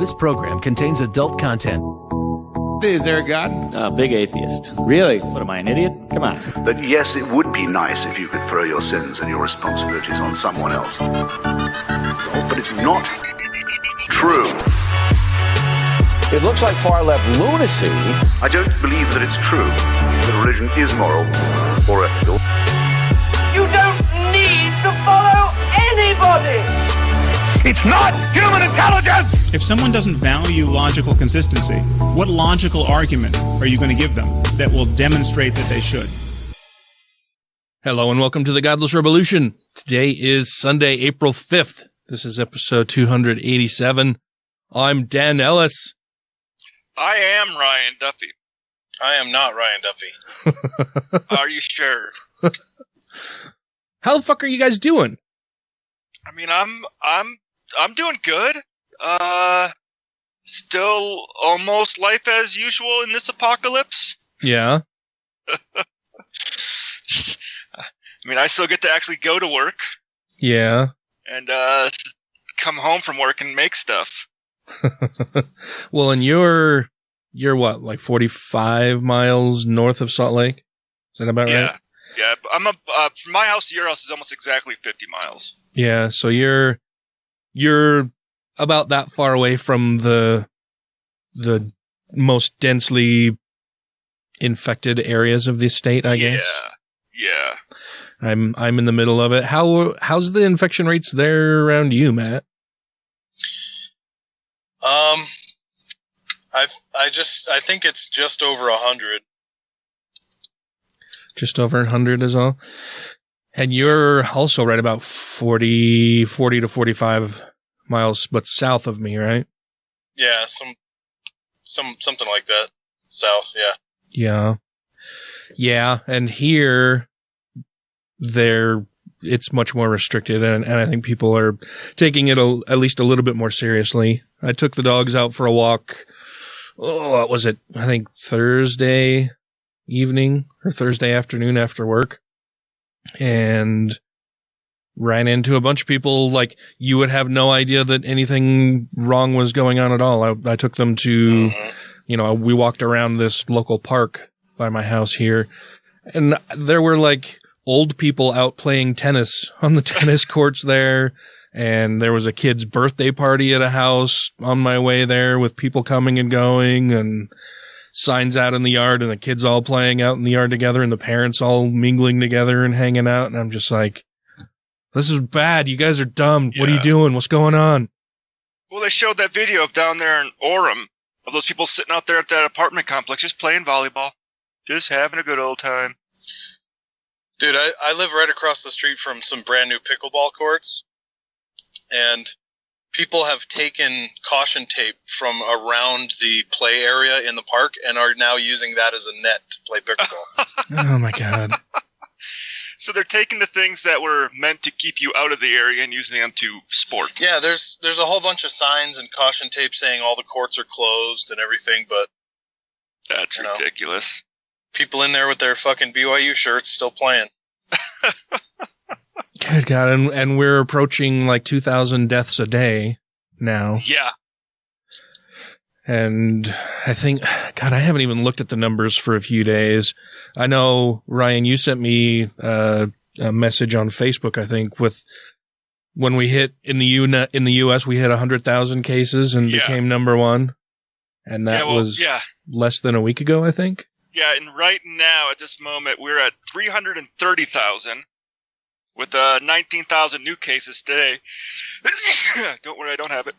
This program contains adult content. Is there a God? Big atheist. Really? What, am I an idiot? Come on. That yes, it would be nice if you could throw your sins and your responsibilities on someone else. But it's not true. It looks like far-left lunacy. I don't believe that it's true that religion is moral or ethical. You don't need to follow anybody! It's not human intelligence! If someone doesn't value logical consistency, what logical argument are you going to give them that will demonstrate that they should? Hello and welcome to the Godless Rebelution. Today is Sunday, April 5th. This is episode 287. I'm Dan Ellis. I am Ryan Duffy. I am not Ryan Duffy. Are you sure? How the fuck are you guys doing? I mean, I'm doing good. Still almost life as usual in this apocalypse. Yeah. I mean, I still get to actually go to work. Yeah. And come home from work and make stuff. Well, and you're what, like 45 miles north of Salt Lake? Is that about right? Yeah. I'm from my house to your house is almost exactly 50 miles. Yeah, so you're about that far away from the most densely infected areas of the state, I guess. Yeah. I'm in the middle of it. How's the infection rates there around you, Matt? I think it's just over 100. Just over 100 is all. And you're also right about 40 to 45 miles, but south of me, right? Yeah, something like that. South, yeah. Yeah. Yeah, and here, it's much more restricted, and I think people are taking it at least a little bit more seriously. I took the dogs out for a walk, what was it? I think Thursday evening or Thursday afternoon after work, and ran into a bunch of people like you would have no idea that anything wrong was going on at all. I took them to, we walked around this local park by my house here, and there were like old people out playing tennis on the tennis courts there. And there was a kid's birthday party at a house on my way there with people coming and going and signs out in the yard and the kids all playing out in the yard together and the parents all mingling together and hanging out. And I'm just like, this is bad. You guys are dumb. Yeah. What are you doing? What's going on? Well, they showed that video of down there in Orem of those people sitting out there at that apartment complex just playing volleyball, just having a good old time. Dude, I live right across the street from some brand new pickleball courts. And people have taken caution tape from around the play area in the park and are now using that as a net to play pickleball. Oh, my God. So they're taking the things that were meant to keep you out of the area and using them to sport. Yeah, there's a whole bunch of signs and caution tape saying all the courts are closed and everything, but... That's ridiculous. People in there with their fucking BYU shirts still playing. Good God, and we're approaching like 2,000 deaths a day now. Yeah. And I think, God, I haven't even looked at the numbers for a few days. I know, Ryan, you sent me a message on Facebook, I think, with when we hit in the U.S., we hit 100,000 cases and became number one. And that was less than a week ago, I think. Yeah, and right now, at this moment, we're at 330,000. With 19,000 new cases today. Don't worry, I don't have it.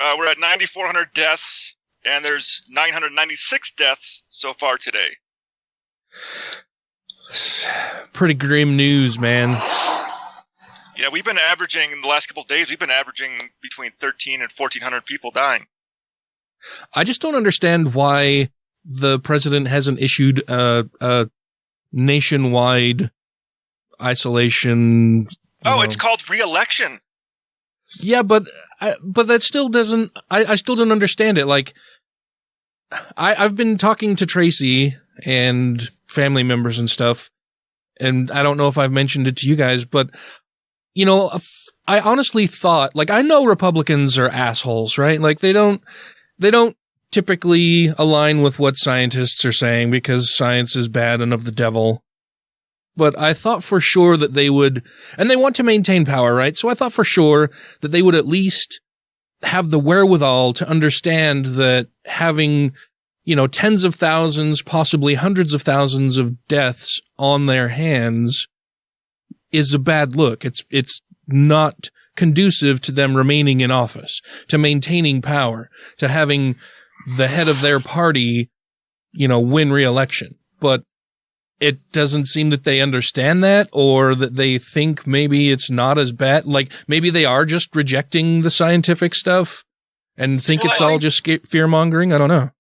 We're at 9,400 deaths, and there's 996 deaths so far today. Pretty grim news, man. Yeah, we've been averaging, in the last couple of days, between 1,300 and 1,400 people dying. I just don't understand why the president hasn't issued a nationwide isolation. It's called re-election. Yeah, but that still doesn't. I still don't understand it. Like, I've been talking to Tracy and family members and stuff, and I don't know if I've mentioned it to you guys, but I honestly thought, like, I know Republicans are assholes, right? Like, they don't typically align with what scientists are saying because science is bad and of the devil. But I thought for sure that they would, and they want to maintain power, right? So I thought for sure that they would at least have the wherewithal to understand that having, tens of thousands, possibly hundreds of thousands of deaths on their hands is a bad look. It's not conducive to them remaining in office, to maintaining power, to having the head of their party, win re-election. But it doesn't seem that they understand that, or that they think maybe it's not as bad. Like, maybe they are just rejecting the scientific stuff and think it's all just fear-mongering. I don't know.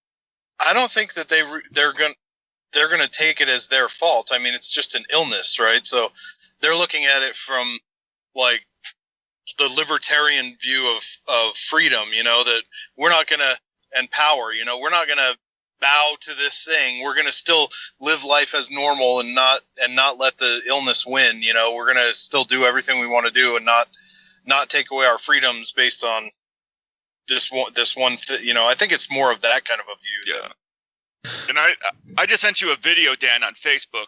I don't think that they're going to take it as their fault. I mean, it's just an illness, right? So they're looking at it from, like, the libertarian view of freedom, that we're not going to, and power, we're not going to bow to this thing. We're going to still live life as normal and not let the illness win. We're going to still do everything we want to do and not take away our freedoms based on this one thing. I think it's more of that kind of a view. Yeah. And I just sent you a video, Dan, on Facebook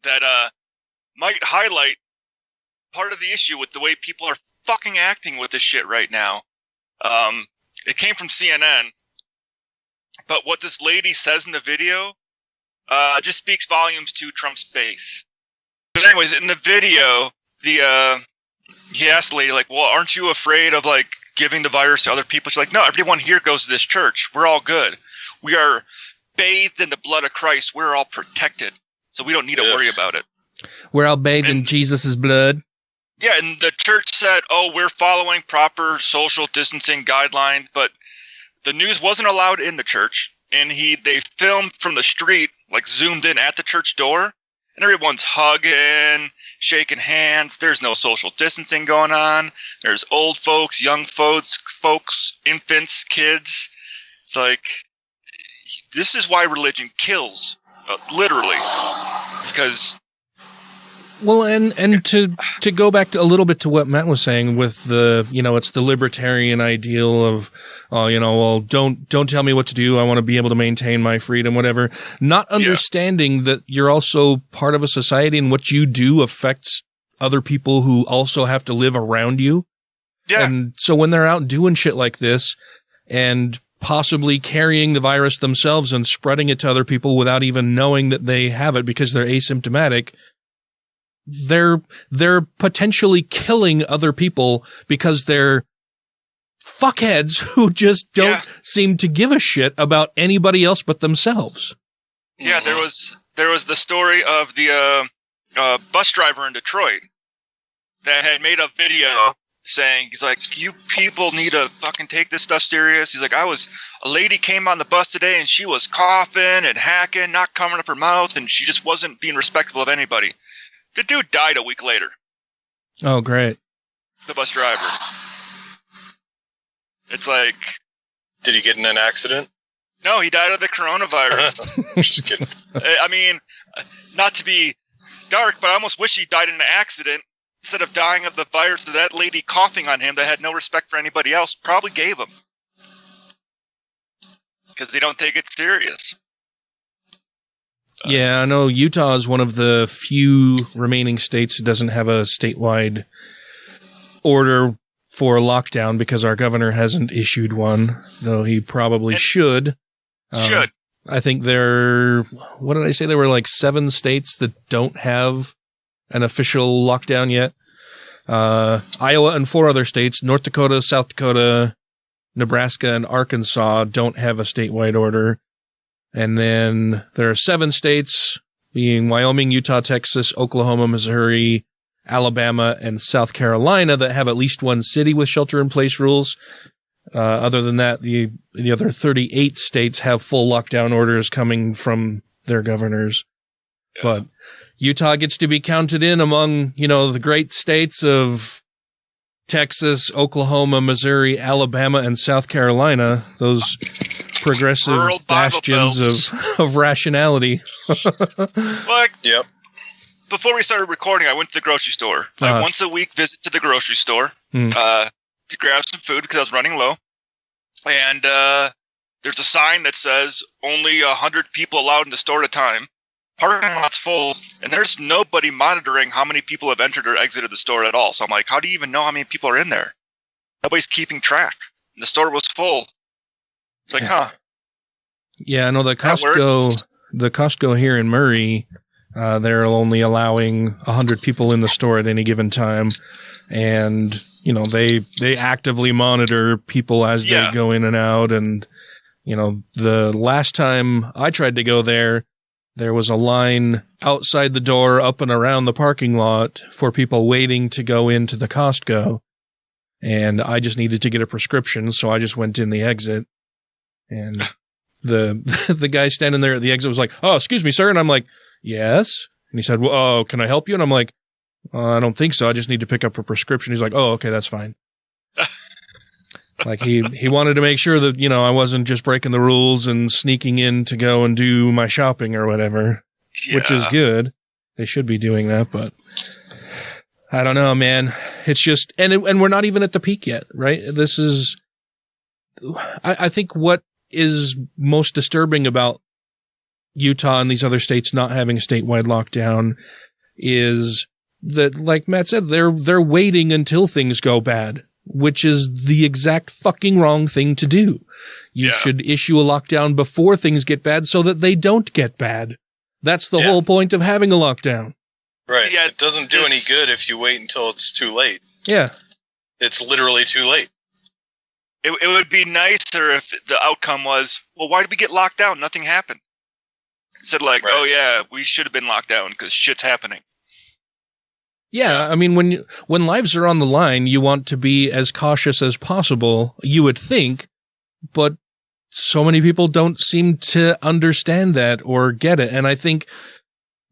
that might highlight part of the issue with the way people are fucking acting with this shit right now. It came from CNN, but what this lady says in the video just speaks volumes to Trump's base. But anyways, in the video, he asked the lady, like, well, aren't you afraid of, like, giving the virus to other people? She's like, no, everyone here goes to this church. We're all good. We are bathed in the blood of Christ. We're all protected, so we don't need to worry about it. We're all bathed in Jesus' blood. Yeah, and the church said, oh, we're following proper social distancing guidelines, but the news wasn't allowed in the church, and they filmed from the street, like zoomed in at the church door, and everyone's hugging, shaking hands. There's no social distancing going on. There's old folks, young folks, infants, kids. It's like, this is why religion kills, literally, because... Well, and to go back to a little bit to what Matt was saying with the, it's the libertarian ideal of, well, don't tell me what to do. I want to be able to maintain my freedom, whatever. Not understanding that you're also part of a society and what you do affects other people who also have to live around you. Yeah. And so when they're out doing shit like this and possibly carrying the virus themselves and spreading it to other people without even knowing that they have it because they're asymptomatic, they're potentially killing other people because they're fuckheads who just don't seem to give a shit about anybody else but themselves. Yeah, there was the story of the bus driver in Detroit that had made a video saying, he's like, you people need to fucking take this stuff serious. He's like, a lady came on the bus today and she was coughing and hacking, not covering up her mouth, and she just wasn't being respectful of anybody. The dude died a week later. Oh, great. The bus driver. It's like... Did he get in an accident? No, he died of the coronavirus. Just kidding. I mean, not to be dark, but I almost wish he died in an accident instead of dying of the virus that that lady coughing on him that had no respect for anybody else probably gave him. Because they don't take it serious. Yeah, I know Utah is one of the few remaining states that doesn't have a statewide order for lockdown because our governor hasn't issued one, though he probably should. I think what did I say? There were like 7 states that don't have an official lockdown yet. Iowa and 4 other states, North Dakota, South Dakota, Nebraska, and Arkansas don't have a statewide order. And then there are 7 states, being Wyoming, Utah, Texas, Oklahoma, Missouri, Alabama, and South Carolina, that have at least one city with shelter-in-place rules. Other than that, the other 38 states have full lockdown orders coming from their governors. Yeah. But Utah gets to be counted in among, the great states of Texas, Oklahoma, Missouri, Alabama, and South Carolina. Those progressive bastions of rationality. Yep. before we started recording, I went to the grocery store. I once a week visit to the grocery store to grab some food because I was running low. And there's a sign that says only 100 people allowed in the store at a time. Parking lot's full, and there's nobody monitoring how many people have entered or exited the store at all. So I'm like, how do you even know how many people are in there? Nobody's keeping track. And the store was full. It's like, Yeah, no, the Costco here in Murray, they're only allowing 100 people in the store at any given time. And, you know, they actively monitor people as they go in and out. And, you know, the last time I tried to go there was a line outside the door up and around the parking lot for people waiting to go into the Costco. And I just needed to get a prescription, so I just went in the exit. And the guy standing there at the exit was like, "Oh, excuse me, sir." And I'm like, "Yes." And he said, "Well, oh, can I help you?" And I'm like, "I don't think so. I just need to pick up a prescription." He's like, "Oh, okay, that's fine." Like he wanted to make sure that, you know, I wasn't just breaking the rules and sneaking in to go and do my shopping or whatever, which is good. They should be doing that, but I don't know, man. It's just, and we're not even at the peak yet, right? This is, I think what is most disturbing about Utah and these other states not having a statewide lockdown is that, like Matt said, they're waiting until things go bad, which is the exact fucking wrong thing to do. You should issue a lockdown before things get bad so that they don't get bad. That's the whole point of having a lockdown. Right. Yeah, it doesn't do any good if you wait until it's too late. Yeah. It's literally too late. It would be nicer if the outcome was, well, why did we get locked down? Nothing happened. Instead, like, oh yeah, we should have been locked down because shit's happening. Yeah, I mean, when lives are on the line, you want to be as cautious as possible, you would think, but so many people don't seem to understand that or get it. And I think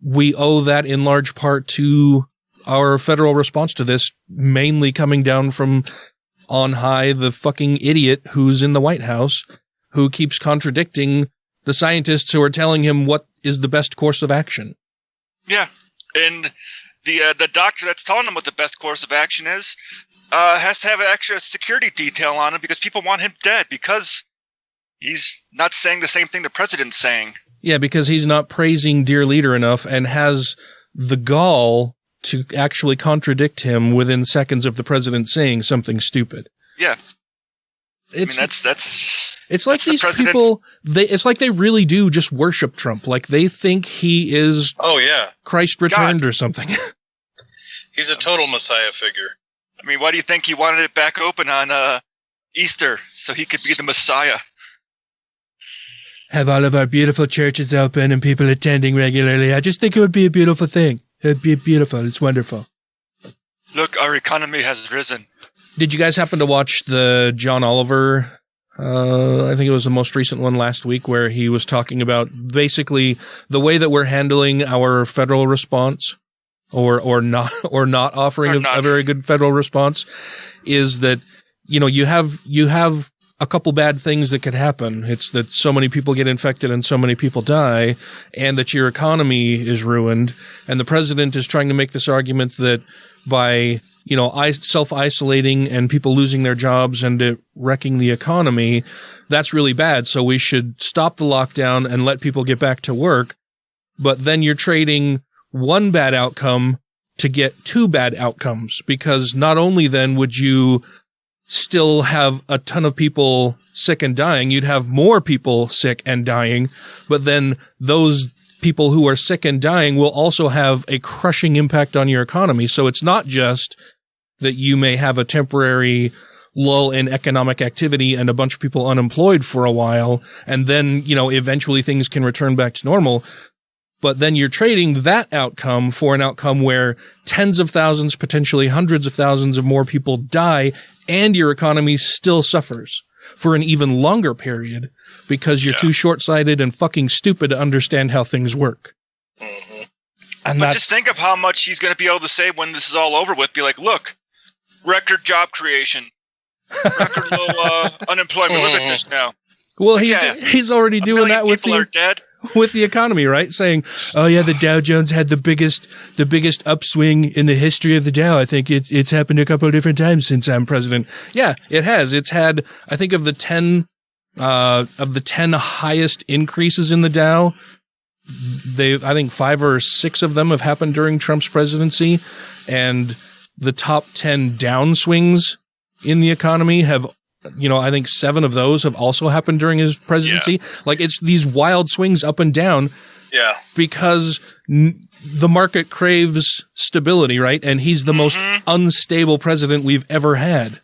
we owe that in large part to our federal response to this, mainly coming down from on high, the fucking idiot who's in the White House, who keeps contradicting the scientists who are telling him what is the best course of action. Yeah, and the doctor that's telling him what the best course of action is has to have an extra security detail on him because people want him dead because he's not saying the same thing the president's saying. Yeah, because he's not praising dear leader enough and has the gall to actually contradict him within seconds of the president saying something stupid. Yeah. It's, I mean, that's it's like these people, it's like they really do just worship Trump. Like they think he is Christ returned or something. He's a total Messiah figure. I mean, why do you think he wanted it back open on Easter so he could be the Messiah? Have all of our beautiful churches open and people attending regularly. I just think it would be a beautiful thing. It'd be beautiful. It's wonderful. Look, our economy has risen. Did you guys happen to watch the John Oliver? I think it was the most recent one last week where he was talking about basically the way that we're handling our federal response or not offering a very good federal response is that, you know, you have a couple bad things that could happen. It's that so many people get infected and so many people die and that your economy is ruined. And the president is trying to make this argument that by, you know, self-isolating and people losing their jobs and it wrecking the economy, that's really bad. So we should stop the lockdown and let people get back to work. But then you're trading one bad outcome to get two bad outcomes, because not only then would you still have a ton of people sick and dying, you'd have more people sick and dying, but then those people who are sick and dying will also have a crushing impact on your economy. So it's not just that you may have a temporary lull in economic activity and a bunch of people unemployed for a while, and then, you know, eventually things can return back to normal. But then you're trading that outcome for an outcome where tens of thousands, potentially hundreds of thousands of more people die, and your economy still suffers for an even longer period because you're too short-sighted and fucking stupid to understand how things work. Mm-hmm. And just think of how much he's going to be able to say when this is all over with. Be like, look, record job creation, record low unemployment. Look at this now. Well, he's already doing that with people are dead. with the economy, right? Saying, oh yeah, the Dow Jones had the biggest upswing in the history of the Dow. I think it's happened a couple of different times since I'm president. Yeah, it has. It's had, I think of the 10 highest increases in the Dow, I think 5 or 6 of them have happened during Trump's presidency, and the top 10 downswings in the economy have, I think 7 of those have also happened during his presidency. Yeah. Like, it's these wild swings up and down. Yeah. Because the market craves stability, right? And he's the most unstable president we've ever had.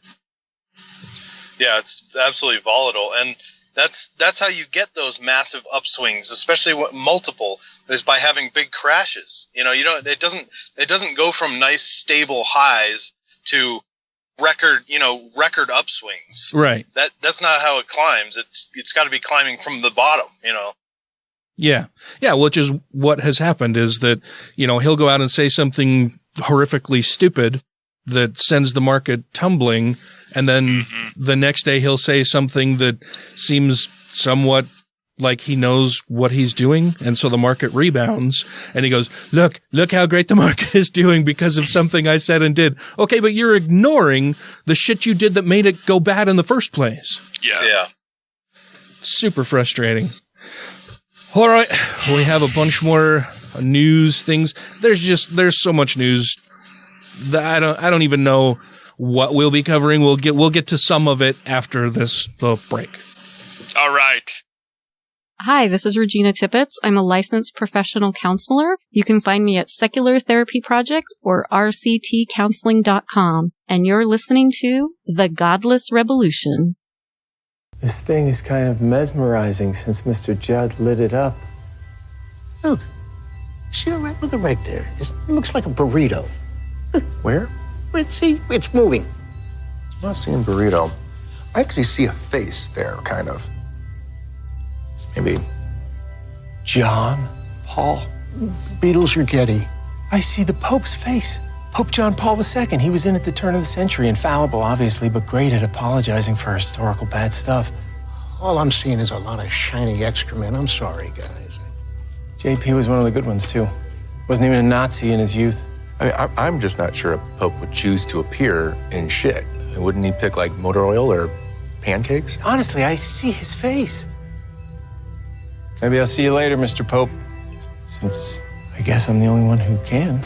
Yeah, it's absolutely volatile. And that's how you get those massive upswings, especially multiple, is by having big crashes. It doesn't go from nice stable highs to record upswings. Right. That's not how it climbs. It's got to be climbing from the bottom, Yeah. Yeah, which is what has happened is that, he'll go out and say something horrifically stupid that sends the market tumbling, and then the next day he'll say something that seems somewhat like he knows what he's doing, and so the market rebounds, and he goes, look how great the market is doing because of something I said and did. Okay, but you're ignoring the shit you did that made it go bad in the first place. Yeah. Super frustrating. All right, we have a bunch more news things. There's so much news that I don't even know what we'll be covering. We'll get to some of it after this little break. All right. Hi, this is Regina Tippett. I'm a licensed professional counselor. You can find me at Secular Therapy Project or rctcounseling.com. And you're listening to The Godless Rebelution. This thing is kind of mesmerizing since Mr. Judd lit it up. Look. See it right? Look at right there. It looks like a burrito. Where? See, it's moving. I'm not seeing burrito. I actually see a face there, kind of. Maybe John Paul? Beatles or Getty? I see the Pope's face. Pope John Paul II. He was in at the turn of the century. Infallible, obviously, but great at apologizing for historical bad stuff. All I'm seeing is a lot of shiny excrement. I'm sorry, guys. JP was one of the good ones, too. Wasn't even a Nazi in his youth. I'm just not sure a Pope would choose to appear in shit. Wouldn't he pick, like, motor oil or pancakes? Honestly, I see his face. Maybe I'll see you later, Mr. Pope. Since I guess I'm the only one who can.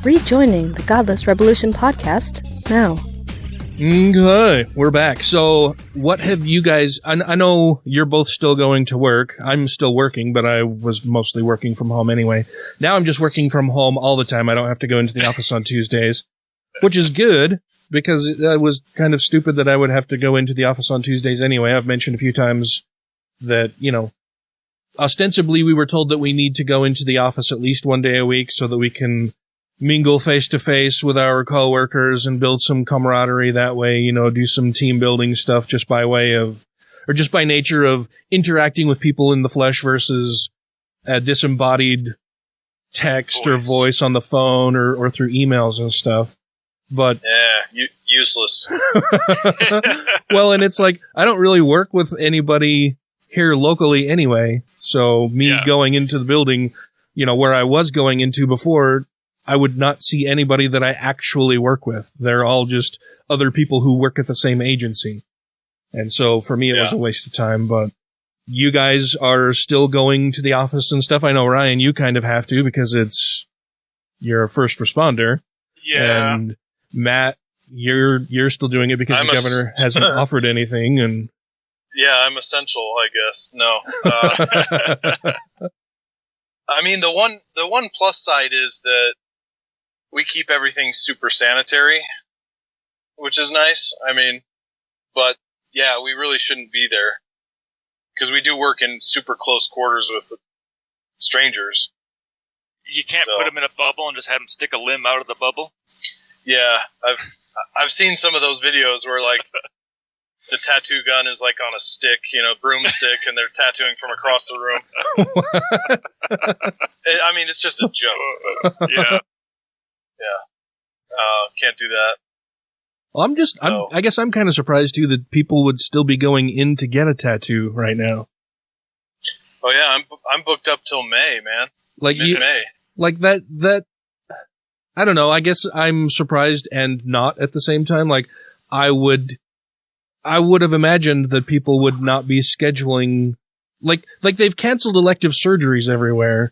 Rejoining the Godless Rebelution podcast now. Okay, we're back. So what have you guys, I know you're both still going to work. I'm still working, but I was mostly working from home anyway. Now I'm just working from home all the time. I don't have to go into the office on Tuesdays, which is good because it was kind of stupid that I would have to go into the office on Tuesdays anyway. I've mentioned a few times that, ostensibly we were told that we need to go into the office at least one day a week so that we can mingle face to face with our coworkers and build some camaraderie that way, do some team building stuff just by way of, or just by nature of interacting with people in the flesh versus a disembodied text or voice on the phone or through emails and stuff. But useless. Well, and it's like, I don't really work with anybody here locally anyway. So me going into the building, where I was going into before, I would not see anybody that I actually work with. They're all just other people who work at the same agency. And so for me, it was a waste of time, but you guys are still going to the office and stuff. I know, Ryan, you kind of have to because you're a first responder. Yeah. And Matt, you're still doing it because the governor hasn't offered anything. And yeah, I'm essential, I guess. No. I mean, the one plus side is that we keep everything super sanitary, which is nice. I mean, but yeah, we really shouldn't be there because we do work in super close quarters with strangers. You can't put them in a bubble and just have them stick a limb out of the bubble. Yeah, I've seen some of those videos where like the tattoo gun is like on a stick, broomstick, and they're tattooing from across the room. I mean, it's just a joke. But yeah. Can't do that. Well, I guess I'm kind of surprised too that people would still be going in to get a tattoo right now. Oh yeah, I'm booked up till May, man. Like Mid-May. Like that. I don't know. I guess I'm surprised and not at the same time. Like I would have imagined that people would not be scheduling, like they've canceled elective surgeries everywhere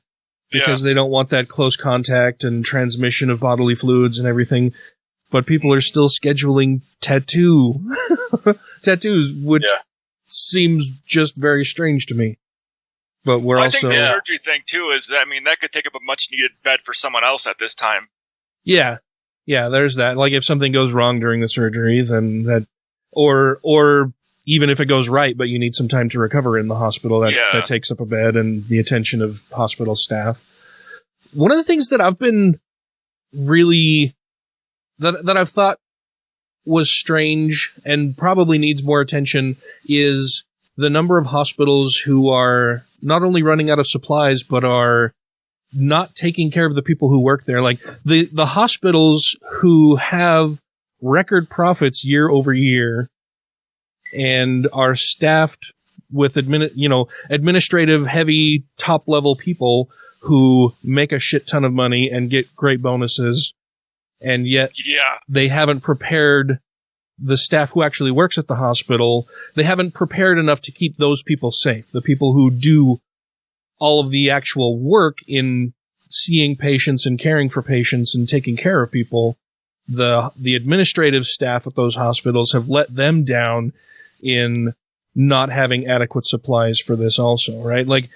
because they don't want that close contact and transmission of bodily fluids and everything. But people are still scheduling tattoos, which seems just very strange to me. But I think the surgery thing too is, I mean, that could take up a much needed bed for someone else at this time. Yeah, there's that. Like if something goes wrong during the surgery, then that, or even if it goes right, but you need some time to recover in the hospital, that takes up a bed and the attention of hospital staff. One of the things that I've been really, that I've thought was strange and probably needs more attention is the number of hospitals who are not only running out of supplies, but are not taking care of the people who work there. Like the hospitals who have record profits year over year and are staffed with administrative heavy top level people who make a shit ton of money and get great bonuses. And yet they haven't prepared the staff who actually works at the hospital. They haven't prepared enough to keep those people safe. The people who do all of the actual work in seeing patients and caring for patients and taking care of people. The administrative staff at those hospitals have let them down in not having adequate supplies for this also, right? Like,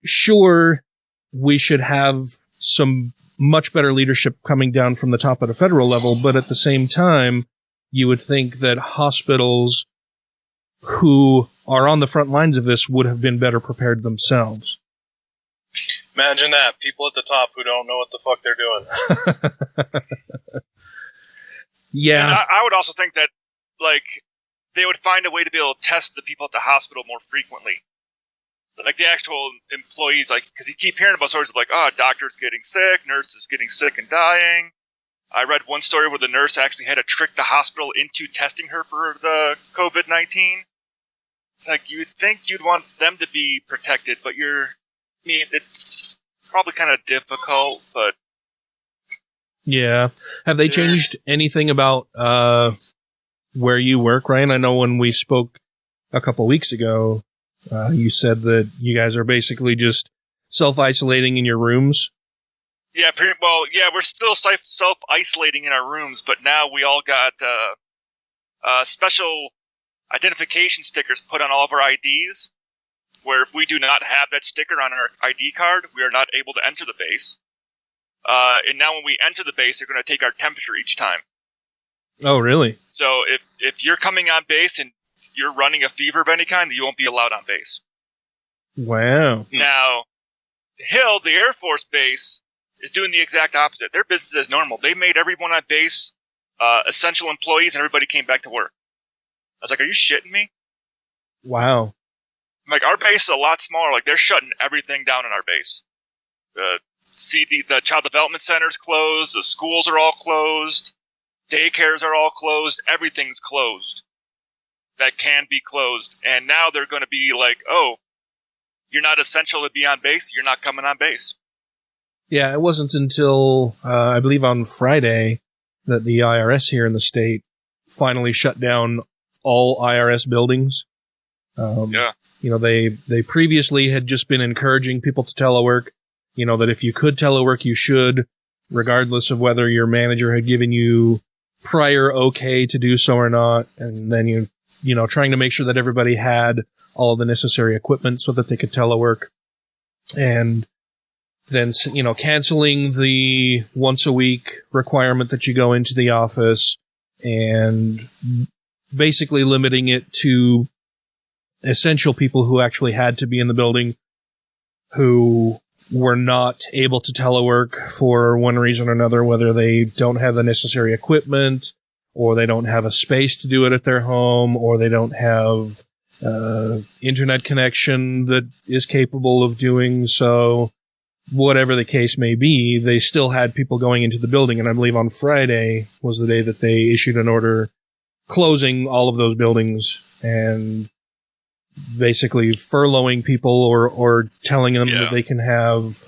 sure, we should have some much better leadership coming down from the top at a federal level, but at the same time, you would think that hospitals who are on the front lines of this would have been better prepared themselves. Imagine that. People at the top who don't know what the fuck they're doing. Yeah. And I would also think that, like, they would find a way to be able to test the people at the hospital more frequently. Like, the actual employees, like, because you keep hearing about stories of, like, doctors getting sick, nurses getting sick and dying. I read one story where the nurse actually had to trick the hospital into testing her for the COVID-19. It's like, you'd think you'd want them to be protected, but it's probably kind of difficult, but... Yeah. Have they changed anything about where you work, Ryan? I know when we spoke a couple weeks ago, you said that you guys are basically just self-isolating in your rooms. Yeah, we're still self-isolating in our rooms, but now we all got special identification stickers put on all of our IDs, where if we do not have that sticker on our ID card, we are not able to enter the base. And now when we enter the base, they're going to take our temperature each time. Oh, really? So if you're coming on base and you're running a fever of any kind, you won't be allowed on base. Wow. Now, Hill, the Air Force base, is doing the exact opposite. Their business is normal. They made everyone on base essential employees, and everybody came back to work. I was like, are you shitting me? Wow. Like, our base is a lot smaller. Like, they're shutting everything down in our base. The child development center's closed. The schools are all closed. Daycares are all closed. Everything's closed that can be closed. And now they're going to be like, oh, you're not essential to be on base. You're not coming on base. Yeah, it wasn't until, I believe on Friday, that the IRS here in the state finally shut down all IRS buildings. Yeah. You know, they previously had just been encouraging people to telework, you know, that if you could telework, you should, regardless of whether your manager had given you prior okay to do so or not. And then you know, trying to make sure that everybody had all of the necessary equipment so that they could telework. And then, you know, canceling the once a week requirement that you go into the office and basically limiting it to essential people who actually had to be in the building, who were not able to telework for one reason or another, whether they don't have the necessary equipment, or they don't have a space to do it at their home, or they don't have internet connection that is capable of doing so. Whatever the case may be, they still had people going into the building. And I believe on Friday was the day that they issued an order closing all of those buildings. And basically furloughing people or telling them that they can have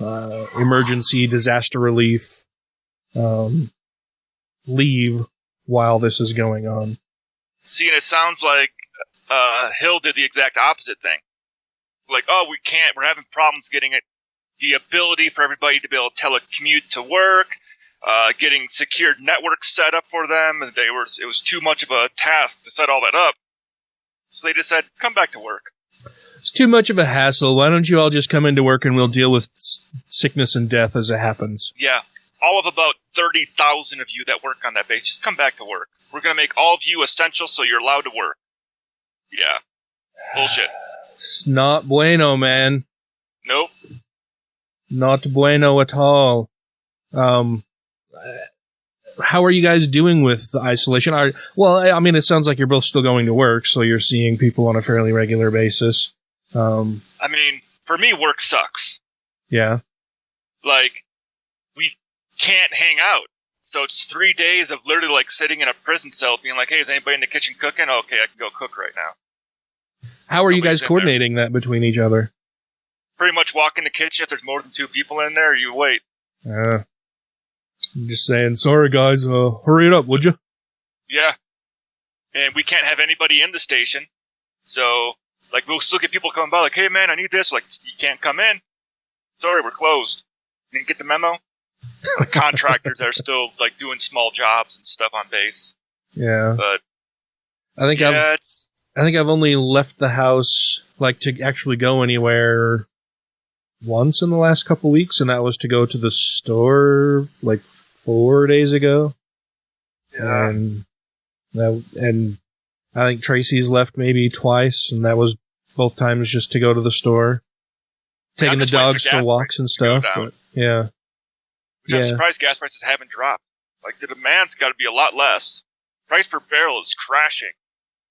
emergency disaster relief leave while this is going on. See, and it sounds like Hill did the exact opposite thing. Like, we're having problems getting the ability for everybody to be able to telecommute to work, getting secured networks set up for them, and it was too much of a task to set all that up. So they just said, come back to work. It's too much of a hassle. Why don't you all just come into work and we'll deal with sickness and death as it happens? Yeah. All of about 30,000 of you that work on that base, just come back to work. We're going to make all of you essential so you're allowed to work. Yeah. Bullshit. It's not bueno, man. Nope. Not bueno at all. How are you guys doing with the isolation? It sounds like you're both still going to work, so you're seeing people on a fairly regular basis. For me, work sucks. Yeah. Like, we can't hang out. So it's 3 days of literally like sitting in a prison cell being like, hey, is anybody in the kitchen cooking? Okay, I can go cook right now. How are you guys coordinating that between each other? Pretty much walk in the kitchen. If there's more than 2 people in there, you wait. I'm just saying, sorry guys, hurry it up, would you? Yeah. And we can't have anybody in the station. So, like, we'll still get people coming by like, hey man, I need this. Like, you can't come in. Sorry, we're closed. You didn't get the memo? The contractors are still, like, doing small jobs and stuff on base. Yeah. But, I think I've only left the house, like, to actually go anywhere once in the last couple weeks, and that was to go to the store like 4 days ago. Yeah. And I think Tracy's left maybe twice, and that was both times just to go to the store, taking the dogs for walks and stuff. But yeah. Which I'm surprised gas prices haven't dropped. Like, the demand's got to be a lot less. Price per barrel is crashing.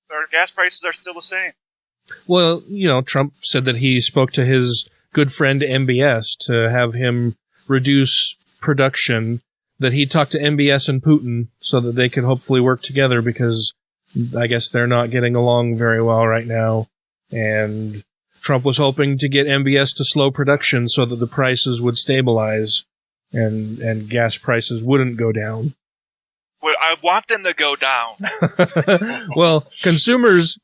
Our gas prices are still the same. Well, Trump said that he spoke to his good friend MBS to have him reduce production, that he talked to MBS and Putin so that they could hopefully work together, because I guess they're not getting along very well right now. And Trump was hoping to get MBS to slow production so that the prices would stabilize and gas prices wouldn't go down. Well, I want them to go down. Well, consumers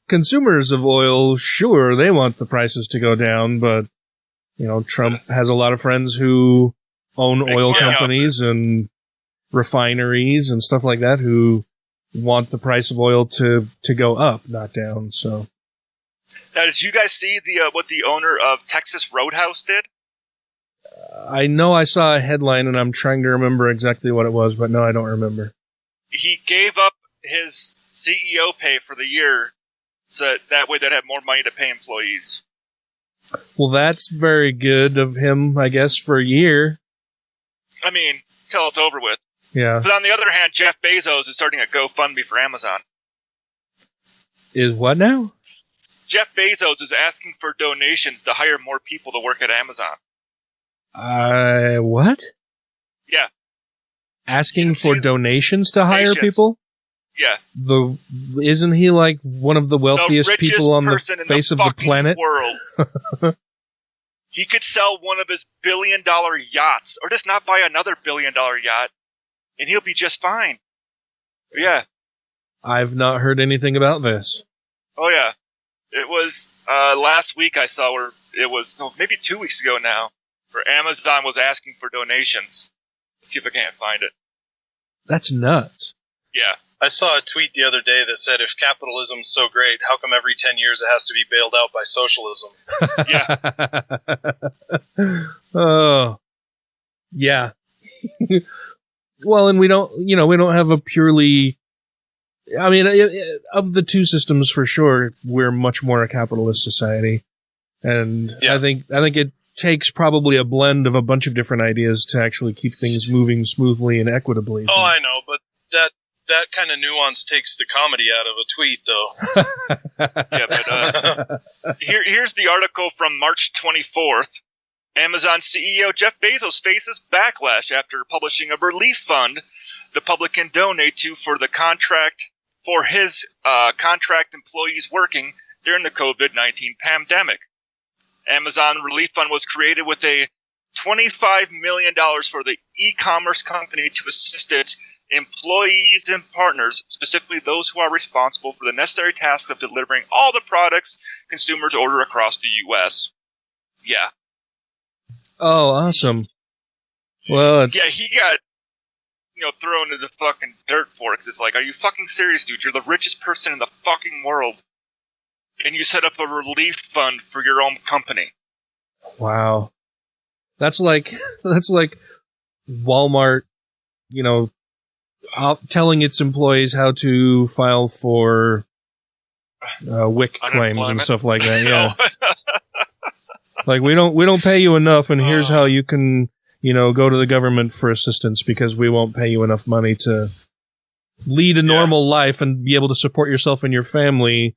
of oil, sure, they want the prices to go down, but Trump has a lot of friends who own oil companies and refineries and stuff like that who want the price of oil to go up, not down. So, now, did you guys see what the owner of Texas Roadhouse did? I know I saw a headline, and I'm trying to remember exactly what it was, but no, I don't remember. He gave up his CEO pay for the year, so that way they'd have more money to pay employees. Well, that's very good of him, I guess, for a year. I mean, till it's over with. Yeah. But on the other hand, Jeff Bezos is starting a GoFundMe for Amazon. Is what now? Jeff Bezos is asking for donations to hire more people to work at Amazon. What? Yeah. Asking for donations to hire people? Yeah. Isn't he like one of the wealthiest people on the face of the planet? World. He could sell one of his $1 billion yachts, or just not buy another $1 billion yacht, and he'll be just fine. Yeah. I've not heard anything about this. Oh yeah. It was last week I saw where it was maybe 2 weeks ago now, where Amazon was asking for donations. Let's see if I can't find it. That's nuts. Yeah. I saw a tweet the other day that said, if capitalism's so great, how come every 10 years it has to be bailed out by socialism? Yeah. Oh. Yeah. Well, and we don't have a purely, I mean, of the two systems for sure, we're much more a capitalist society. And yeah. I think it takes probably a blend of a bunch of different ideas to actually keep things moving smoothly and equitably. Oh, I know, but that kind of nuance takes the comedy out of a tweet, though. Yeah, but here's the article from March 24th. Amazon CEO Jeff Bezos faces backlash after publishing a relief fund the public can donate to for his contract employees working during the COVID-19 pandemic. Amazon Relief Fund was created with a $25 million for the e-commerce company to assist its employees and partners, specifically those who are responsible for the necessary task of delivering all the products consumers order across the U.S. Yeah. Oh, awesome. Well, it's... Yeah, he got, thrown into the fucking dirt for it, 'cause it's like, are you fucking serious, dude? You're the richest person in the fucking world. And you set up a relief fund for your own company. Wow. That's like Walmart, telling its employees how to file for WIC claims and stuff like that. Yeah. Like, we don't pay you enough, and here's how you can, go to the government for assistance because we won't pay you enough money to lead a normal life and be able to support yourself and your family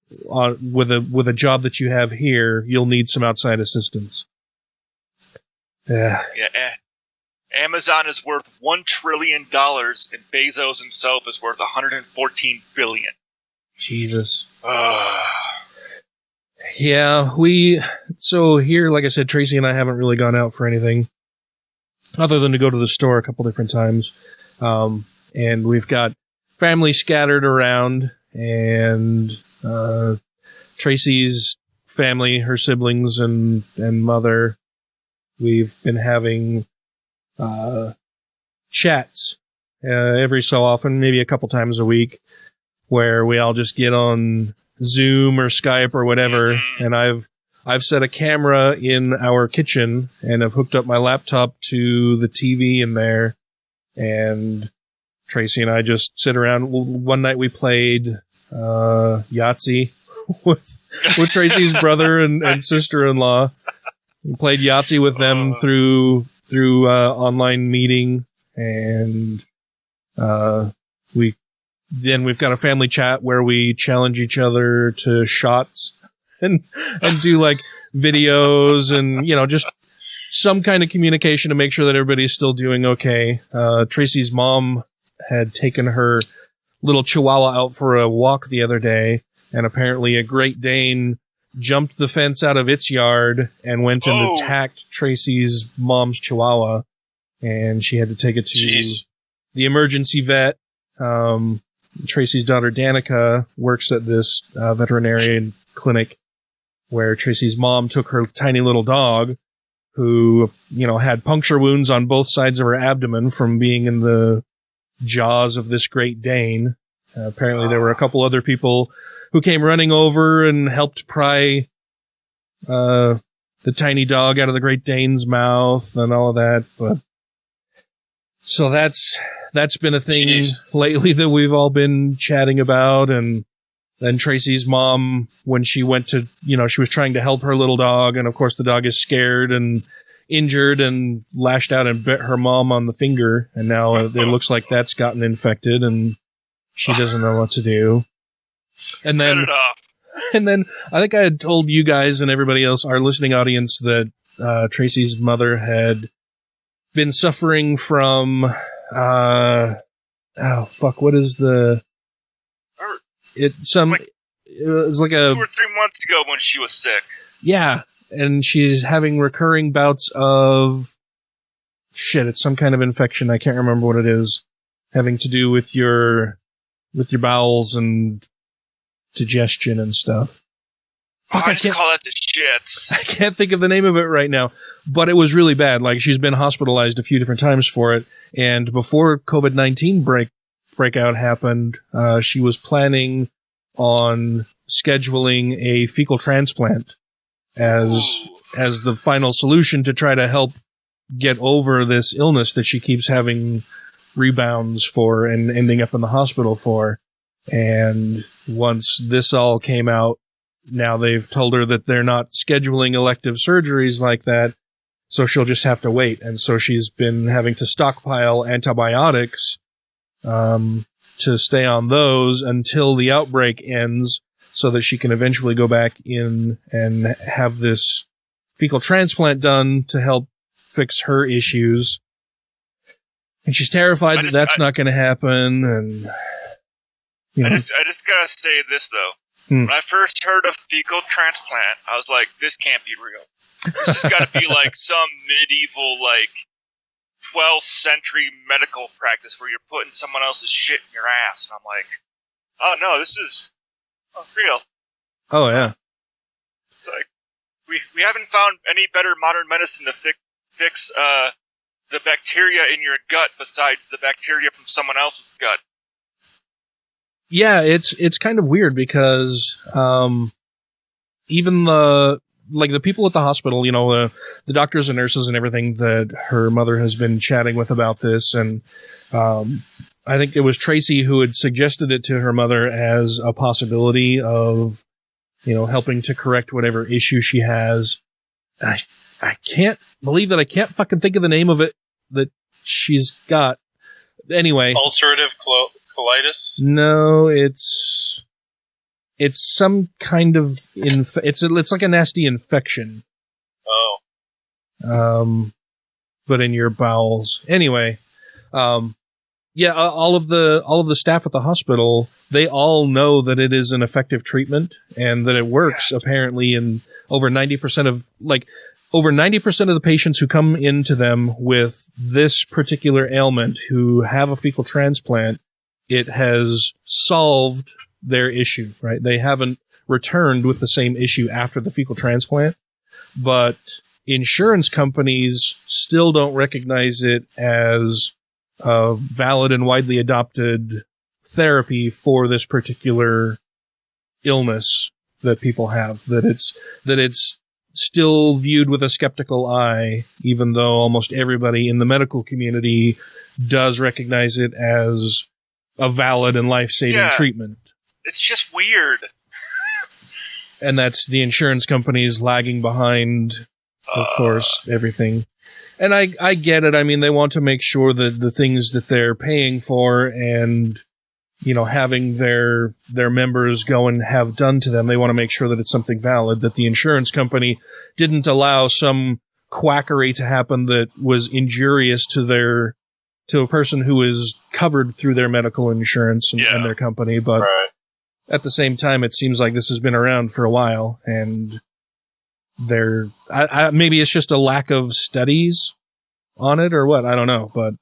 with a job that you have here. You'll need some outside assistance. Yeah. Amazon is worth $1 trillion, and Bezos himself is worth $114 billion. Jesus. Yeah, so here, like I said, Tracy and I haven't really gone out for anything other than to go to the store a couple different times. And we've got family scattered around, and Tracy's family, her siblings and mother, we've been having chats every so often, maybe a couple times a week, where we all just get on Zoom or Skype or whatever, and I've set a camera in our kitchen and I've hooked up my laptop to the TV in there, and Tracy and I just sit around. One night we played Yahtzee with Tracy's brother and sister-in-law. We played Yahtzee with them through online meeting, and we've got a family chat where we challenge each other to shots and do like videos and, just some kind of communication to make sure that everybody's still doing okay. Tracy's mom had taken her little chihuahua out for a walk the other day, and apparently a Great Dane jumped the fence out of its yard and went and attacked Tracy's mom's chihuahua, and she had to take it to the emergency vet. Tracy's daughter Danica works at this veterinarian clinic where Tracy's mom took her tiny little dog who, had puncture wounds on both sides of her abdomen from being in the jaws of this Great Dane. Apparently there were a couple other people who came running over and helped pry the tiny dog out of the Great Dane's mouth and all of that. But so that's been a thing lately that we've all been chatting about. And then Tracy's mom, when she went to, she was trying to help her little dog, and of course the dog is scared and injured and lashed out and bit her mom on the finger, and now it looks like that's gotten infected and she doesn't know what to do. And then I think I had told you guys and everybody else, our listening audience, that Tracy's mother had been suffering from what is the it was like 2 or 3 months ago when she was sick. Yeah, and she's having recurring bouts of it's some kind of infection. I can't remember what it is, having to do with your bowels and digestion and stuff. I just call that the shits. I can't think of the name of it right now, but it was really bad. Like, she's been hospitalized a few different times for it. And before COVID-19 breakout happened, she was planning on scheduling a fecal transplant as the final solution to try to help get over this illness that she keeps having rebounds for and ending up in the hospital for. And once this all came out, now they've told her that they're not scheduling elective surgeries like that, so she'll just have to wait. And so she's been having to stockpile antibiotics to stay on those until the outbreak ends, so that she can eventually go back in and have this fecal transplant done to help fix her issues. And she's terrified that that's not going to happen. And I just gotta say this though. When I first heard of fecal transplant, I was like, this can't be real. This has got to be like some medieval, like, 12th century medical practice where you're putting someone else's shit in your ass. And I'm like, oh no, this is real. Oh, yeah. It's like, we haven't found any better modern medicine to fix the bacteria in your gut besides the bacteria from someone else's gut. Yeah, it's kind of weird because even the people at the hospital, the doctors and nurses and everything that her mother has been chatting with about this, and I think it was Tracy who had suggested it to her mother as a possibility of, helping to correct whatever issue she has. I can't believe that I can't fucking think of the name of it that she's got. Anyway. Ulcerative colitis? No, it's some kind of it's like a nasty infection. Oh. But in your bowels. Anyway, yeah, all of the staff at the hospital, they all know that it is an effective treatment and that it works apparently in over 90% of the patients who come into them with this particular ailment who have a fecal transplant. It has solved their issue, right? They haven't returned with the same issue after the fecal transplant, but insurance companies still don't recognize it as a valid and widely adopted therapy for this particular illness that people have, that it's still viewed with a skeptical eye, even though almost everybody in the medical community does recognize it as a valid and life-saving treatment. It's just weird. And that's the insurance companies lagging behind, of course, everything. And I get it. I mean, they want to make sure that the things that they're paying for and, having their members go and have done to them, they want to make sure that it's something valid, that the insurance company didn't allow some quackery to happen that was injurious to a person who is covered through their medical insurance and their company. But at the same time, it seems like this has been around for a while, and maybe it's just a lack of studies on it or what. I don't know, but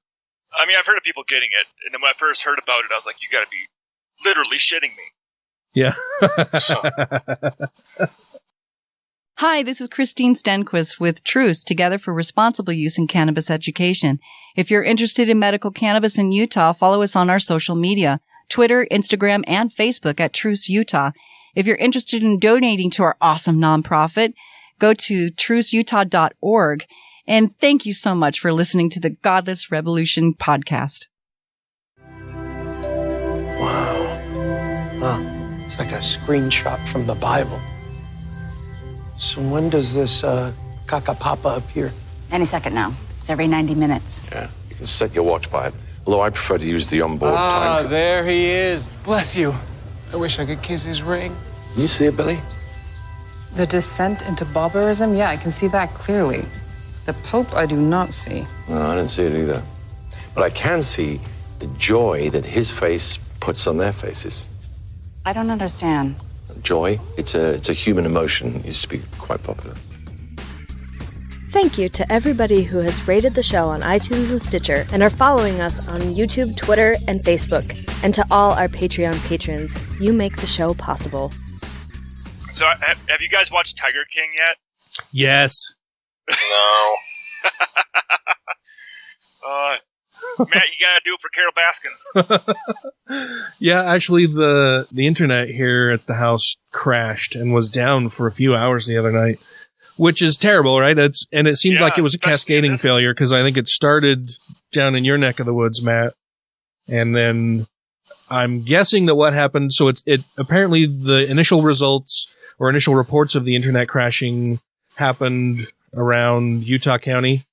I mean, I've heard of people getting it, and then when I first heard about it, I was like, you gotta be literally shitting me. Yeah. Hi, this is Christine Stenquist with Truce, Together for Responsible Use in Cannabis Education. If you're interested in medical cannabis in Utah, follow us on our social media, Twitter, Instagram, and Facebook at Truce Utah. If you're interested in donating to our awesome nonprofit, go to truceutah.org. And thank you so much for listening to the Godless Rebelution podcast. Wow. It's like a screenshot from the Bible. So when does this Kakapapa appear? Any second now. It's every 90 minutes. Yeah, you can set your watch by it. Although I prefer to use the onboard time. There he is. Bless you. I wish I could kiss his ring. You see it, Billy? The descent into barbarism? Yeah, I can see that clearly. The Pope, I do not see. No, I don't see it either. But I can see the joy that his face puts on their faces. I don't understand. Joy, it's a human emotion. It used to be quite popular. Thank you to everybody who has rated the show on iTunes and Stitcher and are following us on YouTube, Twitter, and Facebook. And to all our Patreon patrons, you make the show possible. So, have you guys watched Tiger King yet? Yes. No. Matt, you gotta do it for Carol Baskins. Yeah, actually, the internet here at the house crashed and was down for a few hours the other night, which is terrible, right? It seemed like it was a cascading failure because I think it started down in your neck of the woods, Matt, and then I'm guessing that what happened. So it apparently the initial results or initial reports of the internet crashing happened around Utah County,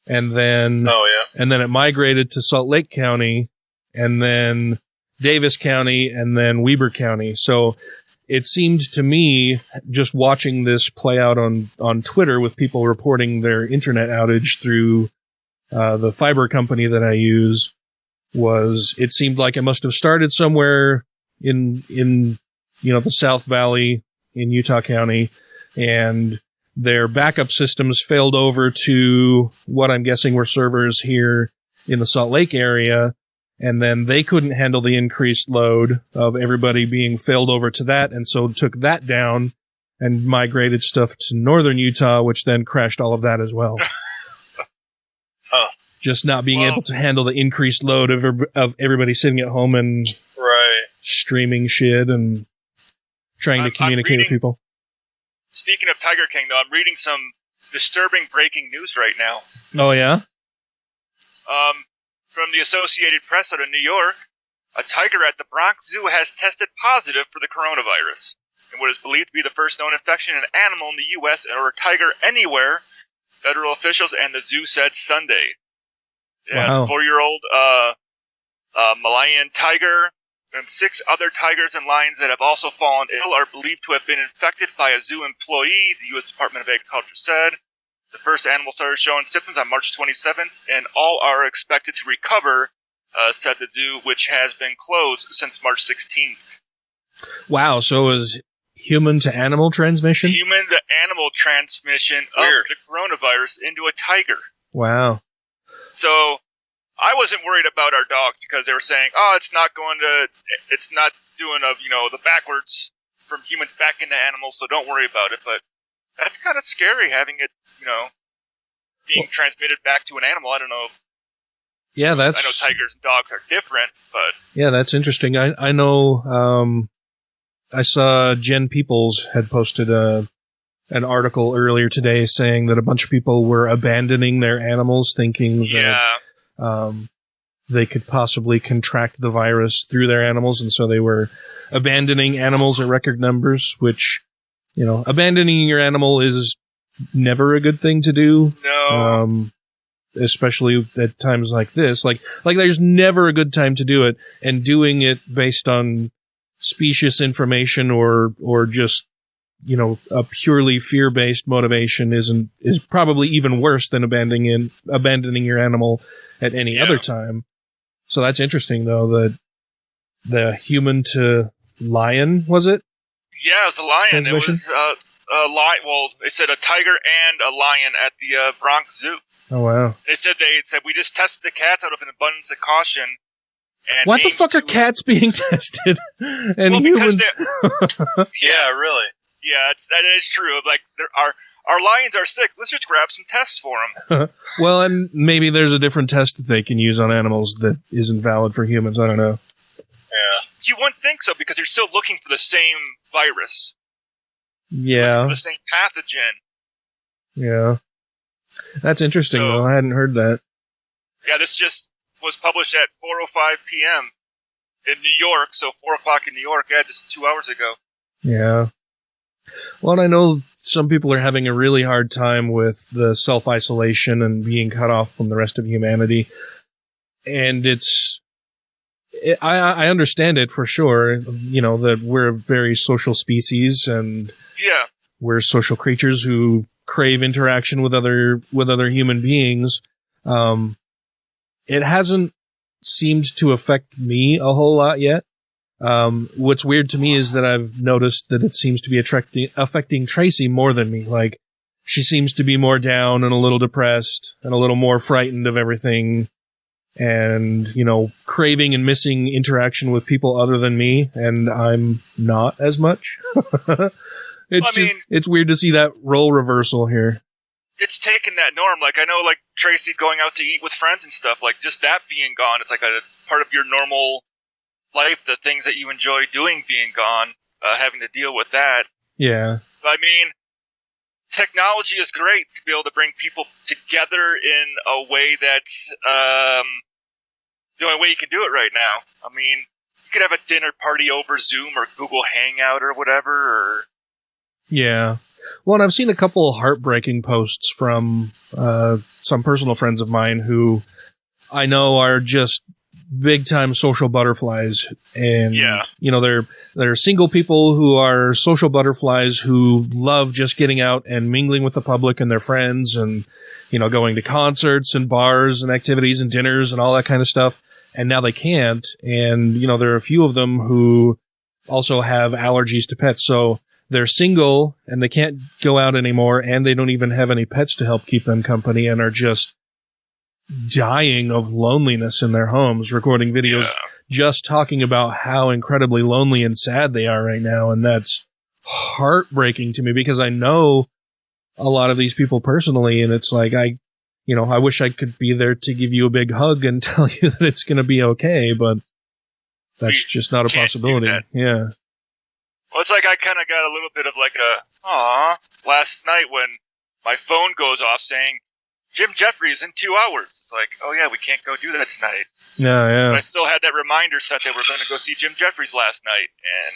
and then and then it migrated to Salt Lake County, and then Davis County, and then Weber County. So it seemed to me, just watching this play out on Twitter with people reporting their internet outage through the fiber company that I use, it seemed like it must have started somewhere in the South Valley in Utah County, and their backup systems failed over to what I'm guessing were servers here in the Salt Lake area. And then they couldn't handle the increased load of everybody being failed over to that. And so took that down and migrated stuff to northern Utah, which then crashed all of that as well. Just not being able to handle the increased load of everybody sitting at home and streaming shit and trying to communicate with people. Speaking of Tiger King, though, I'm reading some disturbing breaking news right now. Oh, yeah? From the Associated Press out of New York, a tiger at the Bronx Zoo has tested positive for the coronavirus, in what is believed to be the first known infection in an animal in the U.S. or a tiger anywhere, federal officials and the zoo said Sunday. Yeah, Wow. The 4-year-old Malayan tiger and 6 other tigers and lions that have also fallen ill are believed to have been infected by a zoo employee, the U.S. Department of Agriculture said. The first animal started showing symptoms on March 27th, and all are expected to recover, said the zoo, which has been closed since March 16th. Wow, so it was human to animal transmission? Human to animal transmission of the coronavirus into a tiger. Wow. So I wasn't worried about our dog because they were saying, it's not doing the backwards from humans back into animals, so don't worry about it. But that's kind of scary having it, being transmitted back to an animal. I don't know if. Yeah, I know tigers and dogs are different, but. Yeah, that's interesting. I know, I saw Jen Peoples had posted an article earlier today saying that a bunch of people were abandoning their animals thinking that they could possibly contract the virus through their animals, and so they were abandoning animals at record numbers, which, abandoning your animal is never a good thing to do. No. Especially at times like this. Like there's never a good time to do it, and doing it based on specious information or just, a purely fear-based motivation is probably even worse than abandoning your animal at any other time. So that's interesting, though, that the human to lion, was it? Yeah, it was a lion. Transmission? It was a lion. Well, they said a tiger and a lion at the Bronx Zoo. Oh, wow. They said we just tested the cats out of an abundance of caution. And What the fuck are cats being tested? And humans? Yeah, really. Yeah, that is true. Like, our lions are sick. Let's just grab some tests for them. Well, and maybe there's a different test that they can use on animals that isn't valid for humans. I don't know. Yeah. You wouldn't think so, because you're still looking for the same virus. Yeah. For the same pathogen. Yeah. That's interesting, though. I hadn't heard that. Yeah, this just was published at 4:05 p.m. in New York, so 4 o'clock in New York, just 2 hours ago. Yeah. Well, and I know some people are having a really hard time with the self-isolation and being cut off from the rest of humanity. And I understand it for sure, that we're a very social species and we're social creatures who crave interaction with other human beings. It hasn't seemed to affect me a whole lot yet. What's weird to me is that I've noticed that it seems to be affecting Tracy more than me. Like, she seems to be more down and a little depressed and a little more frightened of everything and, craving and missing interaction with people other than me. And I'm not as much. It's weird to see that role reversal here. It's taken that norm. Like, I know, like, Tracy going out to eat with friends and stuff, like, just that being gone, it's like a part of your normal life, the things that you enjoy doing being gone, having to deal with that. Yeah. I mean, technology is great to be able to bring people together in a way that's the only way you can do it right now. I mean, you could have a dinner party over Zoom or Google Hangout or whatever, or... Yeah. Well, and I've seen a couple heartbreaking posts from some personal friends of mine who I know are just big-time social butterflies. And, they're single people who are social butterflies who love just getting out and mingling with the public and their friends and, going to concerts and bars and activities and dinners and all that kind of stuff. And now they can't. And, there are a few of them who also have allergies to pets. So they're single and they can't go out anymore, and they don't even have any pets to help keep them company, and are just dying of loneliness in their homes, recording videos just talking about how incredibly lonely and sad they are right now. And that's heartbreaking to me, because I know a lot of these people personally, and it's like, I wish I could be there to give you a big hug and tell you that it's going to be okay, but that's just not a possibility. Yeah. Well, it's like I kind of got a little bit of like a, last night when my phone goes off saying, Jim Jeffries in 2 hours. It's like, oh yeah, we can't go do that tonight. Yeah. But I still had that reminder set that we're going to go see Jim Jeffries last night, and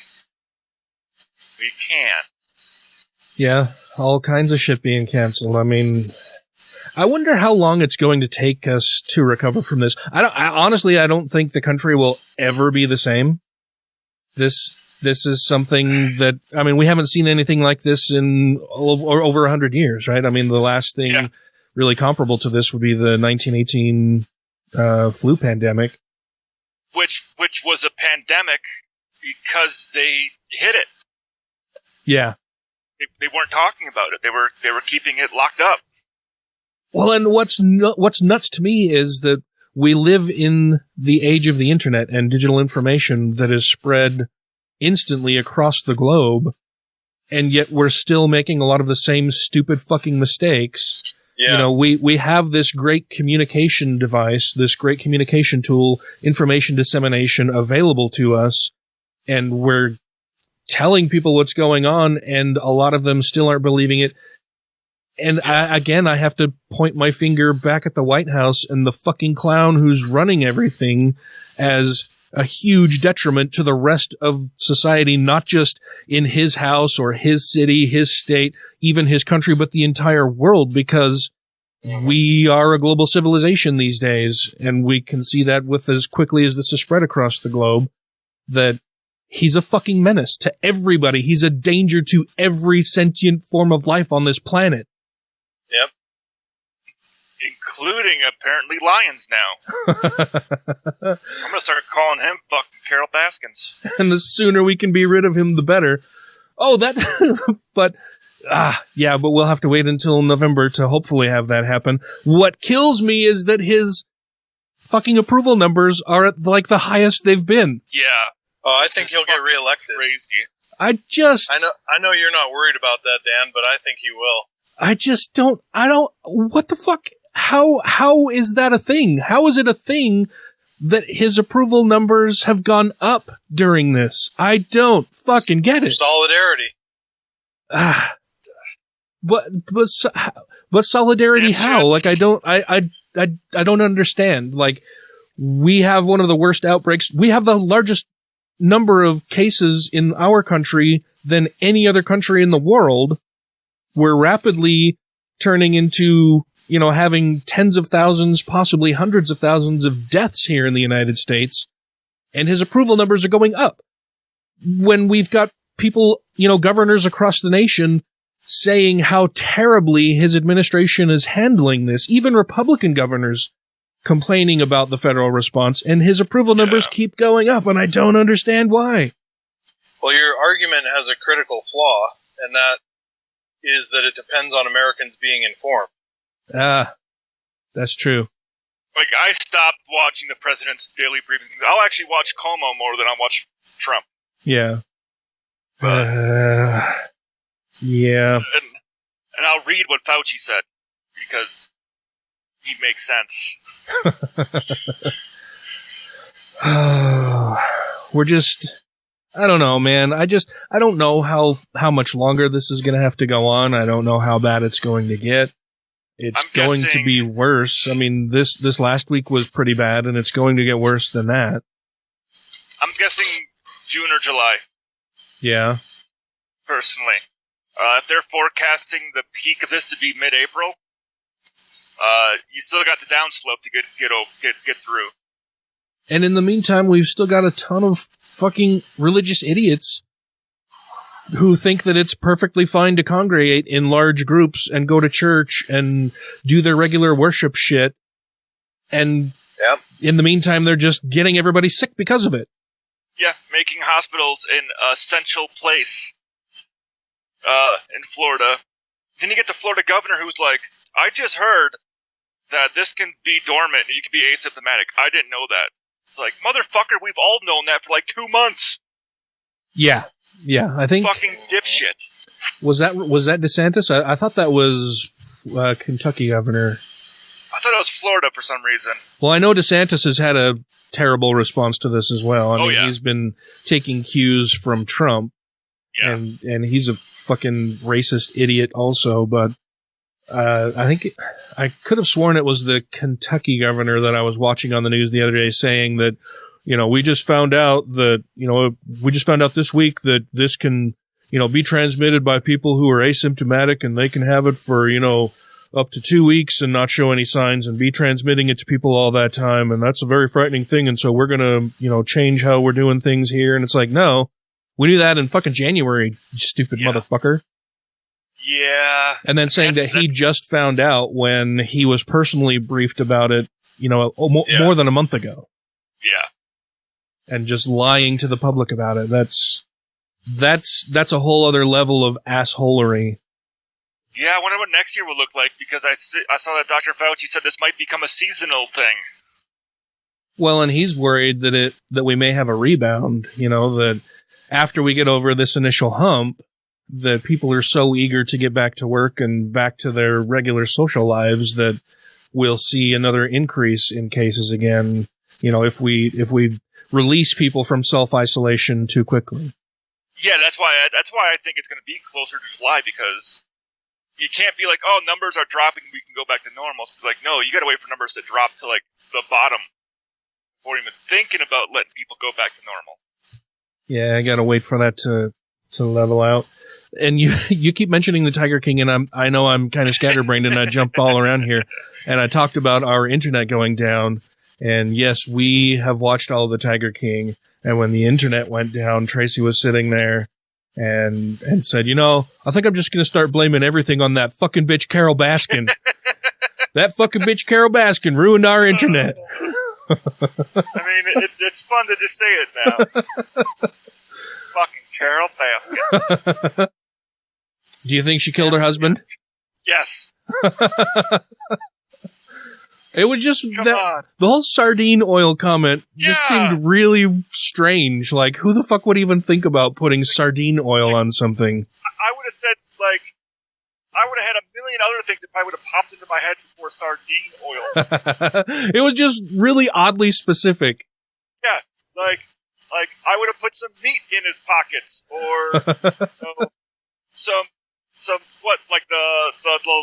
we can't. Yeah, all kinds of shit being canceled. I mean, I wonder how long it's going to take us to recover from this. Honestly, I don't think the country will ever be the same. This is something that, I mean, we haven't seen anything like this in over 100 years, right? I mean, the last thing really comparable to this would be the 1918 flu pandemic. Which was a pandemic because they hid it. Yeah. They weren't talking about it. They were keeping it locked up. Well, and what's nuts to me is that we live in the age of the internet and digital information that is spread instantly across the globe, and yet we're still making a lot of the same stupid fucking mistakes. Yeah. You know, we have this great communication device, this great communication tool, information dissemination available to us, and we're telling people what's going on, and a lot of them still aren't believing it. And I have to point my finger back at the White House and the fucking clown who's running everything as a huge detriment to the rest of society, not just in his house or his city, his state, even his country, but the entire world, because we are a global civilization these days, and we can see that with as quickly as this is spread across the globe, that he's a fucking menace to everybody. He's a danger to every sentient form of life on this planet. Yep. Including, apparently, lions now. I'm going to start calling him fucking Carol Baskins. And the sooner we can be rid of him, the better. Oh, but we'll have to wait until November to hopefully have that happen. What kills me is that his fucking approval numbers are at, like, the highest they've been. Yeah. Oh, I think he'll get reelected. Crazy. I know you're not worried about that, Dan, but I think he will. What the fuck? How is that a thing? How is it a thing that his approval numbers have gone up during this? I don't fucking get it. Solidarity. But solidarity how? Like, I don't understand. Like, we have one of the worst outbreaks. We have the largest number of cases in our country than any other country in the world. We're rapidly turning into, having tens of thousands, possibly hundreds of thousands of deaths here in the United States. And his approval numbers are going up. When we've got people, governors across the nation saying how terribly his administration is handling this, even Republican governors complaining about the federal response, and his approval numbers keep going up, and I don't understand why. Well, your argument has a critical flaw, and that is that it depends on Americans being informed. That's true. Like, I stopped watching the president's daily briefings. I'll actually watch Como more than I'll watch Trump. Yeah. Yeah. And I'll read what Fauci said, because he makes sense. We're just, I don't know, man. I don't know how much longer this is going to have to go on. I don't know how bad it's going to get. It's going to be worse. I mean, this last week was pretty bad, and it's going to get worse than that. I'm guessing June or July. Yeah. Personally. If they're forecasting the peak of this to be mid-April, you still got the downslope to get through. And in the meantime, we've still got a ton of fucking religious idiots who think that it's perfectly fine to congregate in large groups and go to church and do their regular worship shit. And in the meantime, they're just getting everybody sick because of it. Yeah, making hospitals an essential place in Florida. Then you get the Florida governor who's like, I just heard that this can be dormant and you can be asymptomatic. I didn't know that. It's like, motherfucker, we've all known that for like 2 months. Yeah, I think fucking dipshit. Was that DeSantis? I thought that was Kentucky governor. I thought it was Florida for some reason. Well, I know DeSantis has had a terrible response to this as well. I mean, he's been taking cues from Trump. Yeah. And he's a fucking racist idiot also, but I think I could have sworn it was the Kentucky governor that I was watching on the news the other day saying that, we just found out this week that this can, be transmitted by people who are asymptomatic and they can have it for, up to 2 weeks and not show any signs and be transmitting it to people all that time. And that's a very frightening thing. And so we're going to, change how we're doing things here. And it's like, no. We knew that in fucking January, you stupid motherfucker. Yeah. And then saying that he just found out when he was personally briefed about it, more than a month ago. Yeah. And just lying to the public about it. That's a whole other level of assholery. Yeah, I wonder what next year will look like because I saw that Dr. Fauci said this might become a seasonal thing. Well, and he's worried that we may have a rebound, that after we get over this initial hump, that people are so eager to get back to work and back to their regular social lives that we'll see another increase in cases again, if we release people from self-isolation too quickly. Yeah, that's why I think it's going to be closer to July because you can't be like, oh, numbers are dropping, we can go back to normal. So like, no, you got to wait for numbers to drop to like the bottom before even thinking about letting people go back to normal. Yeah, I gotta wait for that to level out. And you keep mentioning the Tiger King, and I know I'm kind of scatterbrained, and I jump all around here. And I talked about our internet going down, and yes, we have watched all of the Tiger King. And when the internet went down, Tracy was sitting there and said, I think I'm just gonna start blaming everything on that fucking bitch Carol Baskin. That fucking bitch Carol Baskin ruined our internet. I mean, it's fun to just say it now. Fucking Carol Baskin. Do you think she killed her husband? Yes. It was just the whole sardine oil comment just seemed really strange. Like, who the fuck would even think about putting sardine oil on something? I would have said, I would have had a million other things that probably would have popped into my head before sardine oil. It was just really oddly specific. Yeah, like I would have put some meat in his pockets, or some what, like the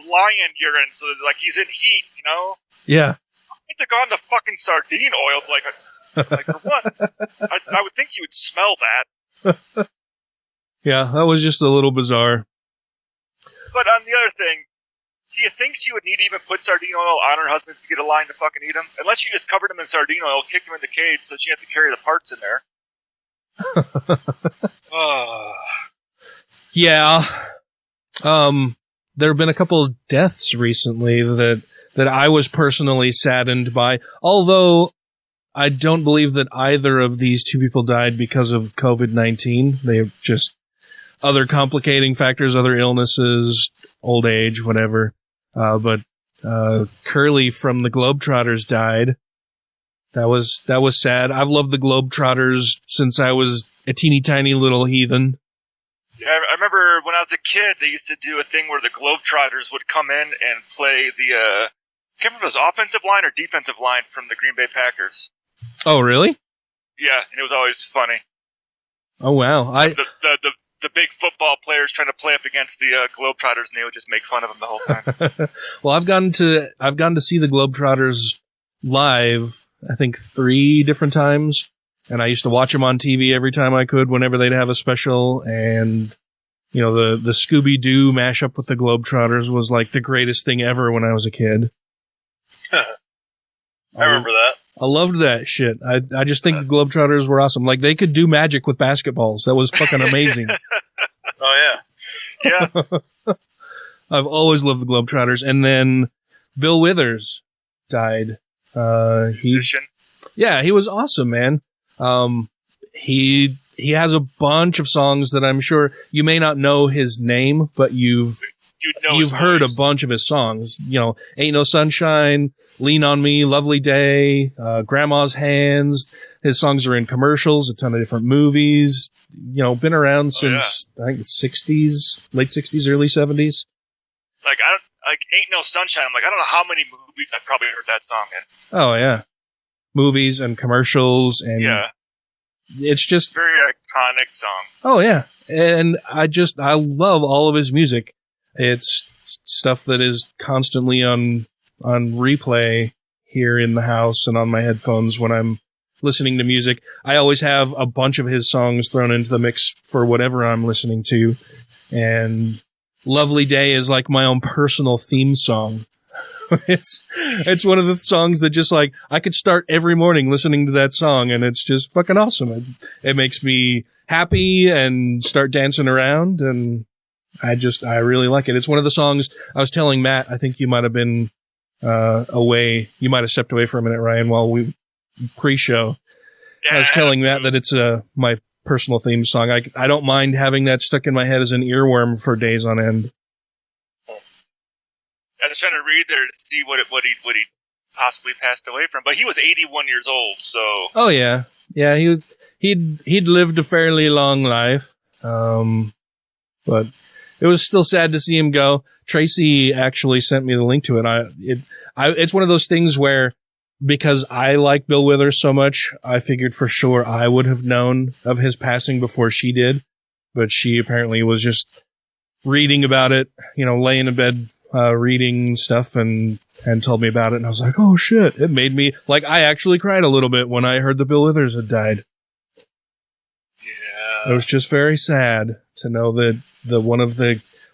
lion urine, so like he's in heat, Yeah. I'd have gone to fucking sardine oil, like for what? I would think you would smell that. Yeah, that was just a little bizarre. But on the other thing, do you think she would need to even put sardine oil on her husband to get a line to fucking eat him? Unless you just covered him in sardine oil, kicked him in the cage, so she had to carry the parts in there. Yeah. There have been a couple of deaths recently that I was personally saddened by, although I don't believe that either of these two people died because of COVID-19. They're just other complicating factors, other illnesses, old age, whatever. But Curly from the Globetrotters died. That was sad. I've loved the Globetrotters since I was a teeny tiny little heathen. Yeah, I remember when I was a kid, they used to do a thing where the Globetrotters would come in and play the, I can't remember if it was offensive line or defensive line from the Green Bay Packers. Oh, really? Yeah, and it was always funny. Oh, wow. The big football players trying to play up against the Globetrotters, and they would just make fun of them the whole time. Well, I've gone to see the Globetrotters live, I think 3 different times. And I used to watch them on TV every time I could, whenever they'd have a special. And, the Scooby-Doo mashup with the Globetrotters was like the greatest thing ever when I was a kid. I remember that. I loved that shit. I just think the Globetrotters were awesome. Like, they could do magic with basketballs. That was fucking amazing. Oh, yeah. Yeah. I've always loved the Globetrotters. And then Bill Withers died. Musician. Yeah, he was awesome, man. he has a bunch of songs that I'm sure you may not know his name, but you've heard a bunch of his songs. You know, Ain't No Sunshine, Lean on Me, Lovely Day, Grandma's Hands. His songs are in commercials, a ton of different movies. You know, been around since I think the 60s, late 60s, early 70s. Like Ain't No Sunshine. I'm like, I don't know how many movies I've probably heard that song in. Oh yeah, movies and commercials, and it's just very iconic song. Oh yeah, and I love all of his music. It's stuff that is constantly on replay here in the house and on my headphones when I'm listening to music. I always have a bunch of his songs thrown into the mix for whatever I'm listening to, and Lovely Day is like my own personal theme song. It's one of the songs that just like I could start every morning listening to that song, and it's just fucking awesome. It makes me happy and start dancing around, and I really like it. It's one of the songs I was telling Matt, I think you might have been away. You might have stepped away for a minute, Ryan, while we pre-show. I was telling Matt that it's my personal theme song. I don't mind having that stuck in my head as an earworm for days on end. I was trying to read there to see what he possibly passed away from, but he was 81 years old. So oh yeah, he'd lived a fairly long life, but it was still sad to see him go. Tracy actually sent me the link to it. It's one of those things where, because I like Bill Withers so much, I figured for sure I would have known of his passing before she did, but she apparently was just reading about it, you know, laying in bed, reading stuff and told me about it. And I was like, oh shit. It made me like, I actually cried a little bit when I heard that Bill Withers had died. Yeah. It was just very sad to know that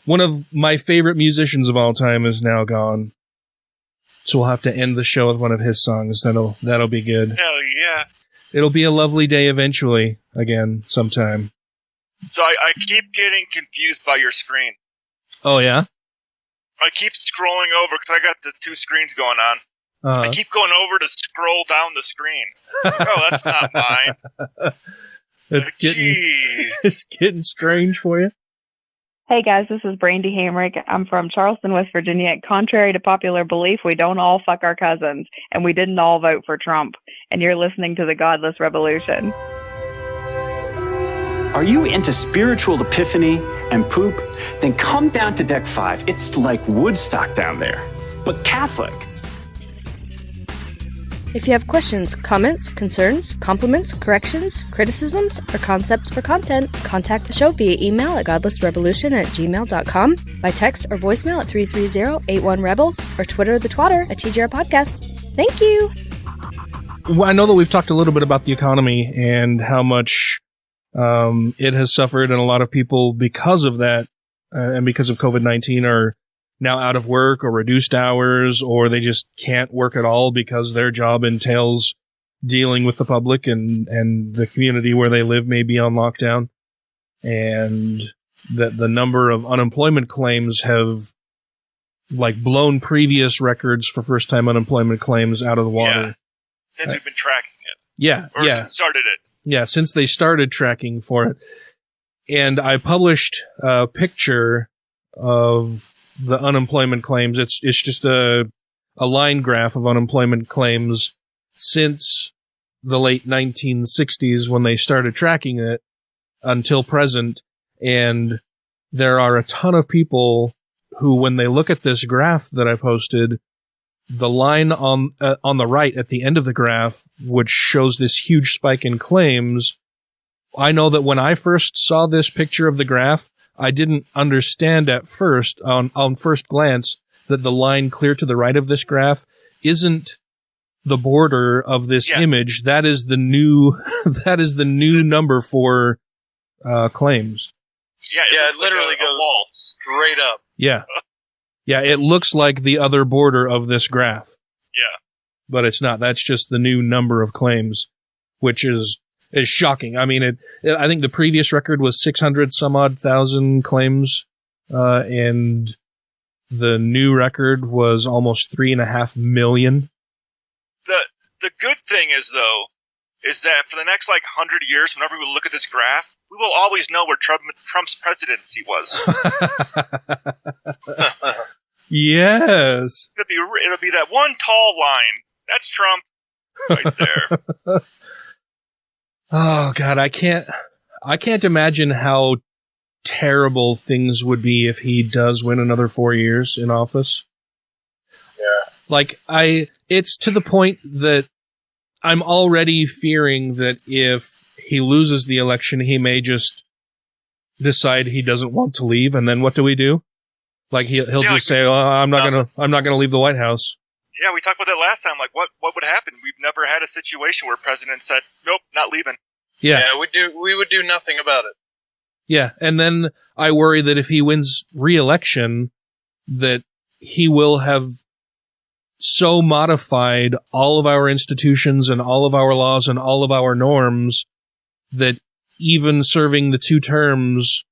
one of my favorite musicians of all time is now gone. So we'll have to end the show with one of his songs. That'll be good. Hell yeah. It'll be a lovely day eventually, again, sometime. So I keep getting confused by your screen. Oh, yeah? I keep scrolling over because I got the two screens going on. I keep going over to scroll down the screen. Oh, that's not mine. It's getting strange for you. Hey guys, this is Brandy Hamrick. I'm from Charleston, West Virginia. Contrary to popular belief, we don't all fuck our cousins, and we didn't all vote for Trump. And you're listening to the Godless Rebelution. Are you into spiritual epiphany and poop? Then come down to Deck 5. It's like Woodstock down there, but Catholic. If you have questions, comments, concerns, compliments, corrections, criticisms, or concepts for content, contact the show via email at godlessrebelution@gmail.com, by text or voicemail at 330-81-REBEL, or Twitter the Twatter at TGR Podcast. Thank you! Well, I know that we've talked a little bit about the economy and how much it has suffered, and a lot of people, because of that, and because of COVID-19, are now out of work or reduced hours, or they just can't work at all because their job entails dealing with the public and the community where they live may be on lockdown. And that the number of unemployment claims have like blown previous records for first time unemployment claims out of the water. Yeah. Since we've been tracking it. Yeah. Or started it. Yeah. Since they started tracking for it. And I published a picture of the unemployment claims. It's just a line graph of unemployment claims since the late 1960s when they started tracking it until present. And there are a ton of people who, when they look at this graph that I posted, the line on the right at the end of the graph, which shows this huge spike in claims, I know that when I first saw this picture of the graph, I didn't understand at first, on first glance, that the line clear to the right of this graph isn't the border of this image. That is the new, number for, claims. Yeah, it literally goes wall straight up. Yeah. Yeah, it looks like the other border of this graph. Yeah. But it's not. That's just the new number of claims, which is shocking. I mean, I think the previous record was 600 some odd thousand claims, and the new record was almost 3.5 million. The good thing is, though, is that for the next 100 years, whenever we look at this graph, we will always know where Trump's presidency was. Yes. It'll be that one tall line. That's Trump right there. Oh God, I can't imagine how terrible things would be if he does win another 4 years in office. Yeah. It's to the point that I'm already fearing that if he loses the election, he may just decide he doesn't want to leave, and then what do we do? He'll just say, "Oh, I'm not gonna leave the White House." Yeah, we talked about that last time. What would happen? We've never had a situation where a president said, "Nope, not leaving." Yeah, we would do nothing about it. Yeah, and then I worry that if he wins re-election, that he will have so modified all of our institutions and all of our laws and all of our norms that even serving the 2 terms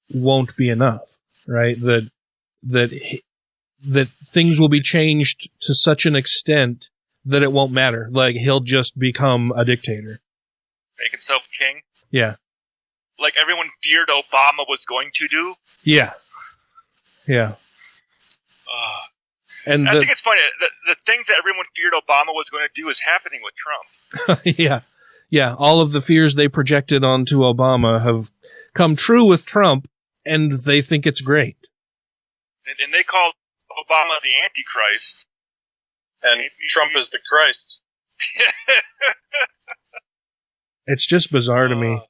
won't be enough, right? That things will be changed to such an extent that it won't matter. He'll just become a dictator. Make himself king? Yeah. Like everyone feared Obama was going to do? Yeah. Yeah. And I think it's funny. The things that everyone feared Obama was going to do is happening with Trump. Yeah. Yeah. All of the fears they projected onto Obama have come true with Trump, and they think it's great. And they called Obama the Antichrist. And Trump is the Christ. It's just bizarre to me.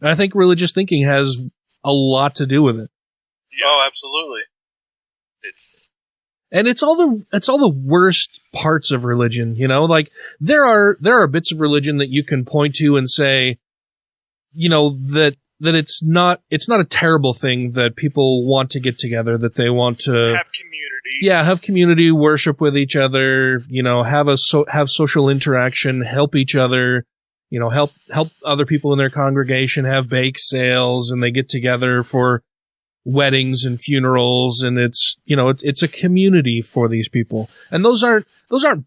And I think religious thinking has a lot to do with it. Yeah. Oh, absolutely. It's all the worst parts of religion, there are bits of religion that you can point to and say, that it's not a terrible thing that people want to get together, that they want to have community. Yeah, have community, worship with each other, have social interaction, help each other, help other people in their congregation, have bake sales, and they get together for weddings and funerals, and it's a community for these people. And those aren't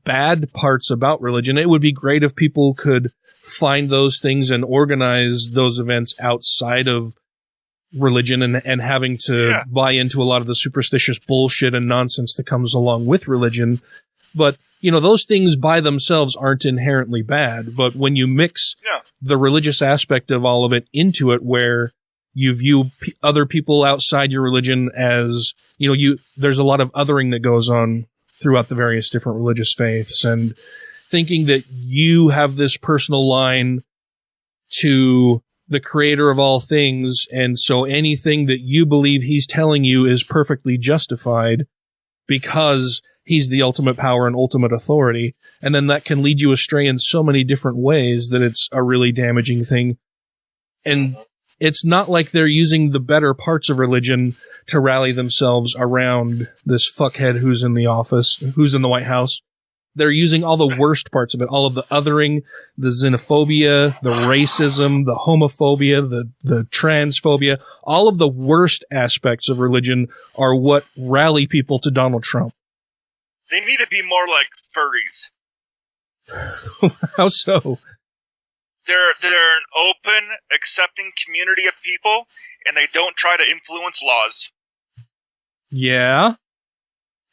bad parts about religion. It would be great if people could find those things and organize those events outside of religion and having to buy into a lot of the superstitious bullshit and nonsense that comes along with religion. But, those things by themselves aren't inherently bad. But when you mix the religious aspect of all of it into it, where you view other people outside your religion as, there's a lot of othering that goes on throughout the various different religious faiths, and thinking that you have this personal line to the creator of all things, and so anything that you believe he's telling you is perfectly justified because he's the ultimate power and ultimate authority. And then that can lead you astray in so many different ways that it's a really damaging thing. And it's not like they're using the better parts of religion to rally themselves around this fuckhead who's in the office, who's in the White House. They're using all the worst parts of it, all of the othering, the xenophobia, the racism, the homophobia, the transphobia. All of the worst aspects of religion are what rally people to Donald Trump. They need to be more like furries. How so? They're an open, accepting community of people, and they don't try to influence laws. Yeah.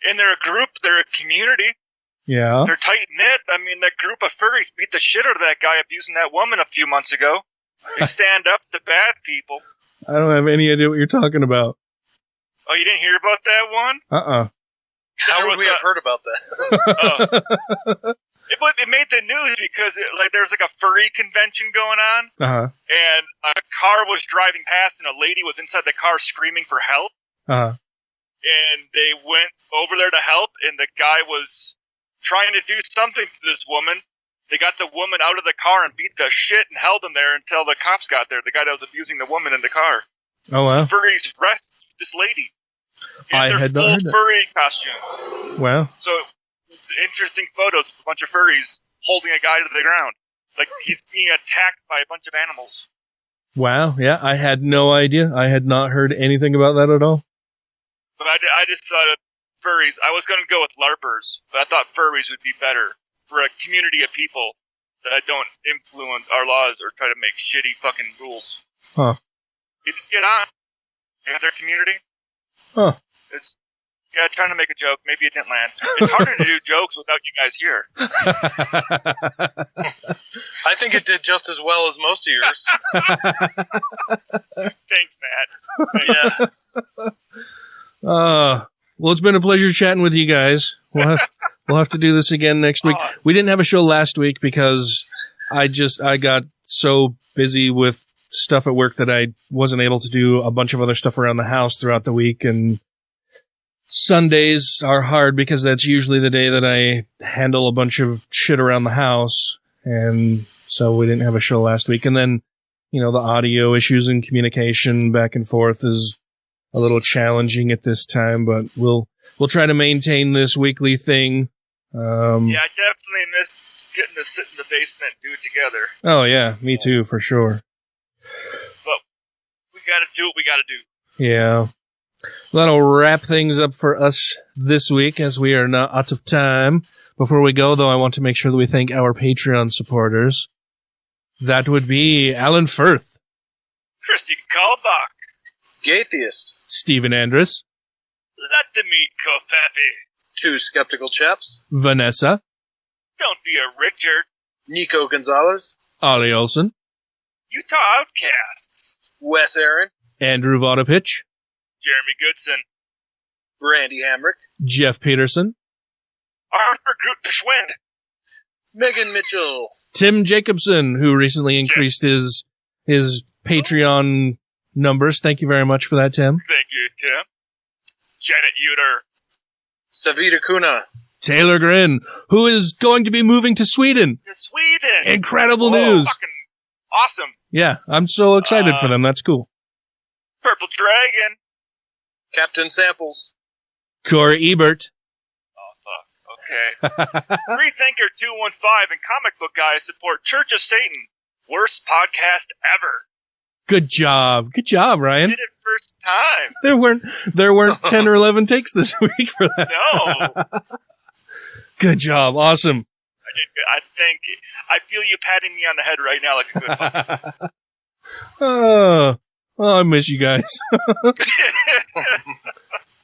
And they're a group, they're a community. Yeah. They're tight-knit. I mean, that group of furries beat the shit out of that guy abusing that woman a few months ago. They stand up to bad people. I don't have any idea what you're talking about. Oh, you didn't hear about that one? How would we have heard about that? It made the news because there's a furry convention going on, and a car was driving past, and a lady was inside the car screaming for help. And they went over there to help, and the guy was trying to do something to this woman. They got the woman out of the car and beat the shit and held him there until the cops got there. The guy that was abusing the woman in the car. Oh, wow. So the furries rescued this lady. I had not heard that. Full furry costume. Wow. So it's interesting photos of a bunch of furries holding a guy to the ground. Like he's being attacked by a bunch of animals. Wow. Yeah, I had no idea. I had not heard anything about that at all. But I just thought of furries. I was going to go with LARPers, but I thought furries would be better for a community of people. that don't influence our laws or try to make shitty fucking rules. Huh. You just get on. You have their community. Huh. Yeah, trying to make a joke. Maybe it didn't land. It's harder to do jokes without you guys here. I think it did just as well as most of yours. Thanks, Matt. Yeah. Well, it's been a pleasure chatting with you guys. We'll have to do this again next week. We didn't have a show last week because I got so busy with stuff at work that I wasn't able to do a bunch of other stuff around the house throughout the week, and Sundays are hard because that's usually the day that I handle a bunch of shit around the house. And so we didn't have a show last week. And then, the audio issues and communication back and forth is a little challenging at this time, but we'll try to maintain this weekly thing. Yeah, I definitely miss getting to sit in the basement and do it together. Oh yeah, me too, for sure. But we gotta do what we gotta do. Yeah. Well, that'll wrap things up for us this week as we are now out of time. Before we go, though, I want to make sure that we thank our Patreon supporters. That would be Alan Firth, Christy Kalbach, Gaytheist, Stephen Andrus, Let the Meat Kofefi, Two Skeptical Chaps, Vanessa, Don't Be a Richard, Nico Gonzalez, Ollie Olson, Utah Outcasts, Wes Aaron, Andrew Vodopich, Jeremy Goodson, Brandy Hamrick, Jeff Peterson, Arthur Schwind, Megan Mitchell, Tim Jacobson, who recently increased his Patreon numbers. Thank you very much for that, Tim. Thank you, Tim. Janet Uter, Savita Kuna, Taylor Grin, who is going to be moving to Sweden. To Sweden! Incredible news. Fucking awesome. Yeah, I'm so excited for them. That's cool. Purple Dragon, Captain Samples, Corey Ebert. Okay. Freethinker 215 and Comic Book Guy support Church of Satan. Worst podcast ever. Good job. Good job, Ryan. Did it first time. There weren't 10 or 11 takes this week for that. No. Good job. Awesome. I thank you. I feel you patting me on the head right now like a good one. I miss you guys.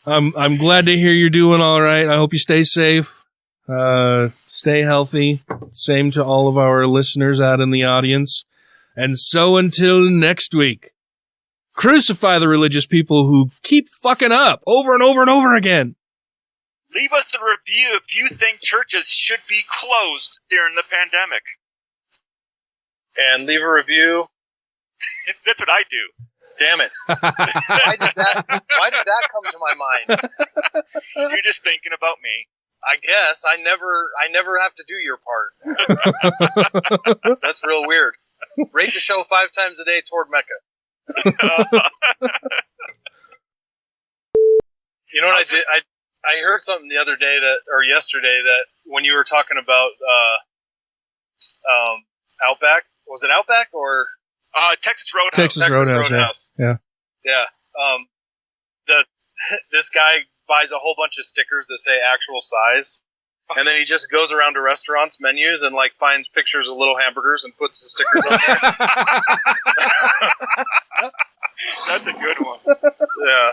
I'm glad to hear you're doing all right. I hope you stay safe. Stay healthy. Same to all of our listeners out in the audience. And so until next week, crucify the religious people who keep fucking up over and over and over again. Leave us a review if you think churches should be closed during the pandemic. And leave a review. That's what I do. Damn it. Why did that come to my mind? You're just thinking about me. I guess. I never have to do your part. That's real weird. Rate the show 5 times a day toward Mecca. You know what I did? I heard something the other day yesterday that when you were talking about Outback, was it Outback or Texas Roadhouse? Texas Roadhouse. Yeah. Yeah. This guy buys a whole bunch of stickers that say actual size, and then he just goes around to restaurants' menus and finds pictures of little hamburgers and puts the stickers on there. That's a good one. Yeah.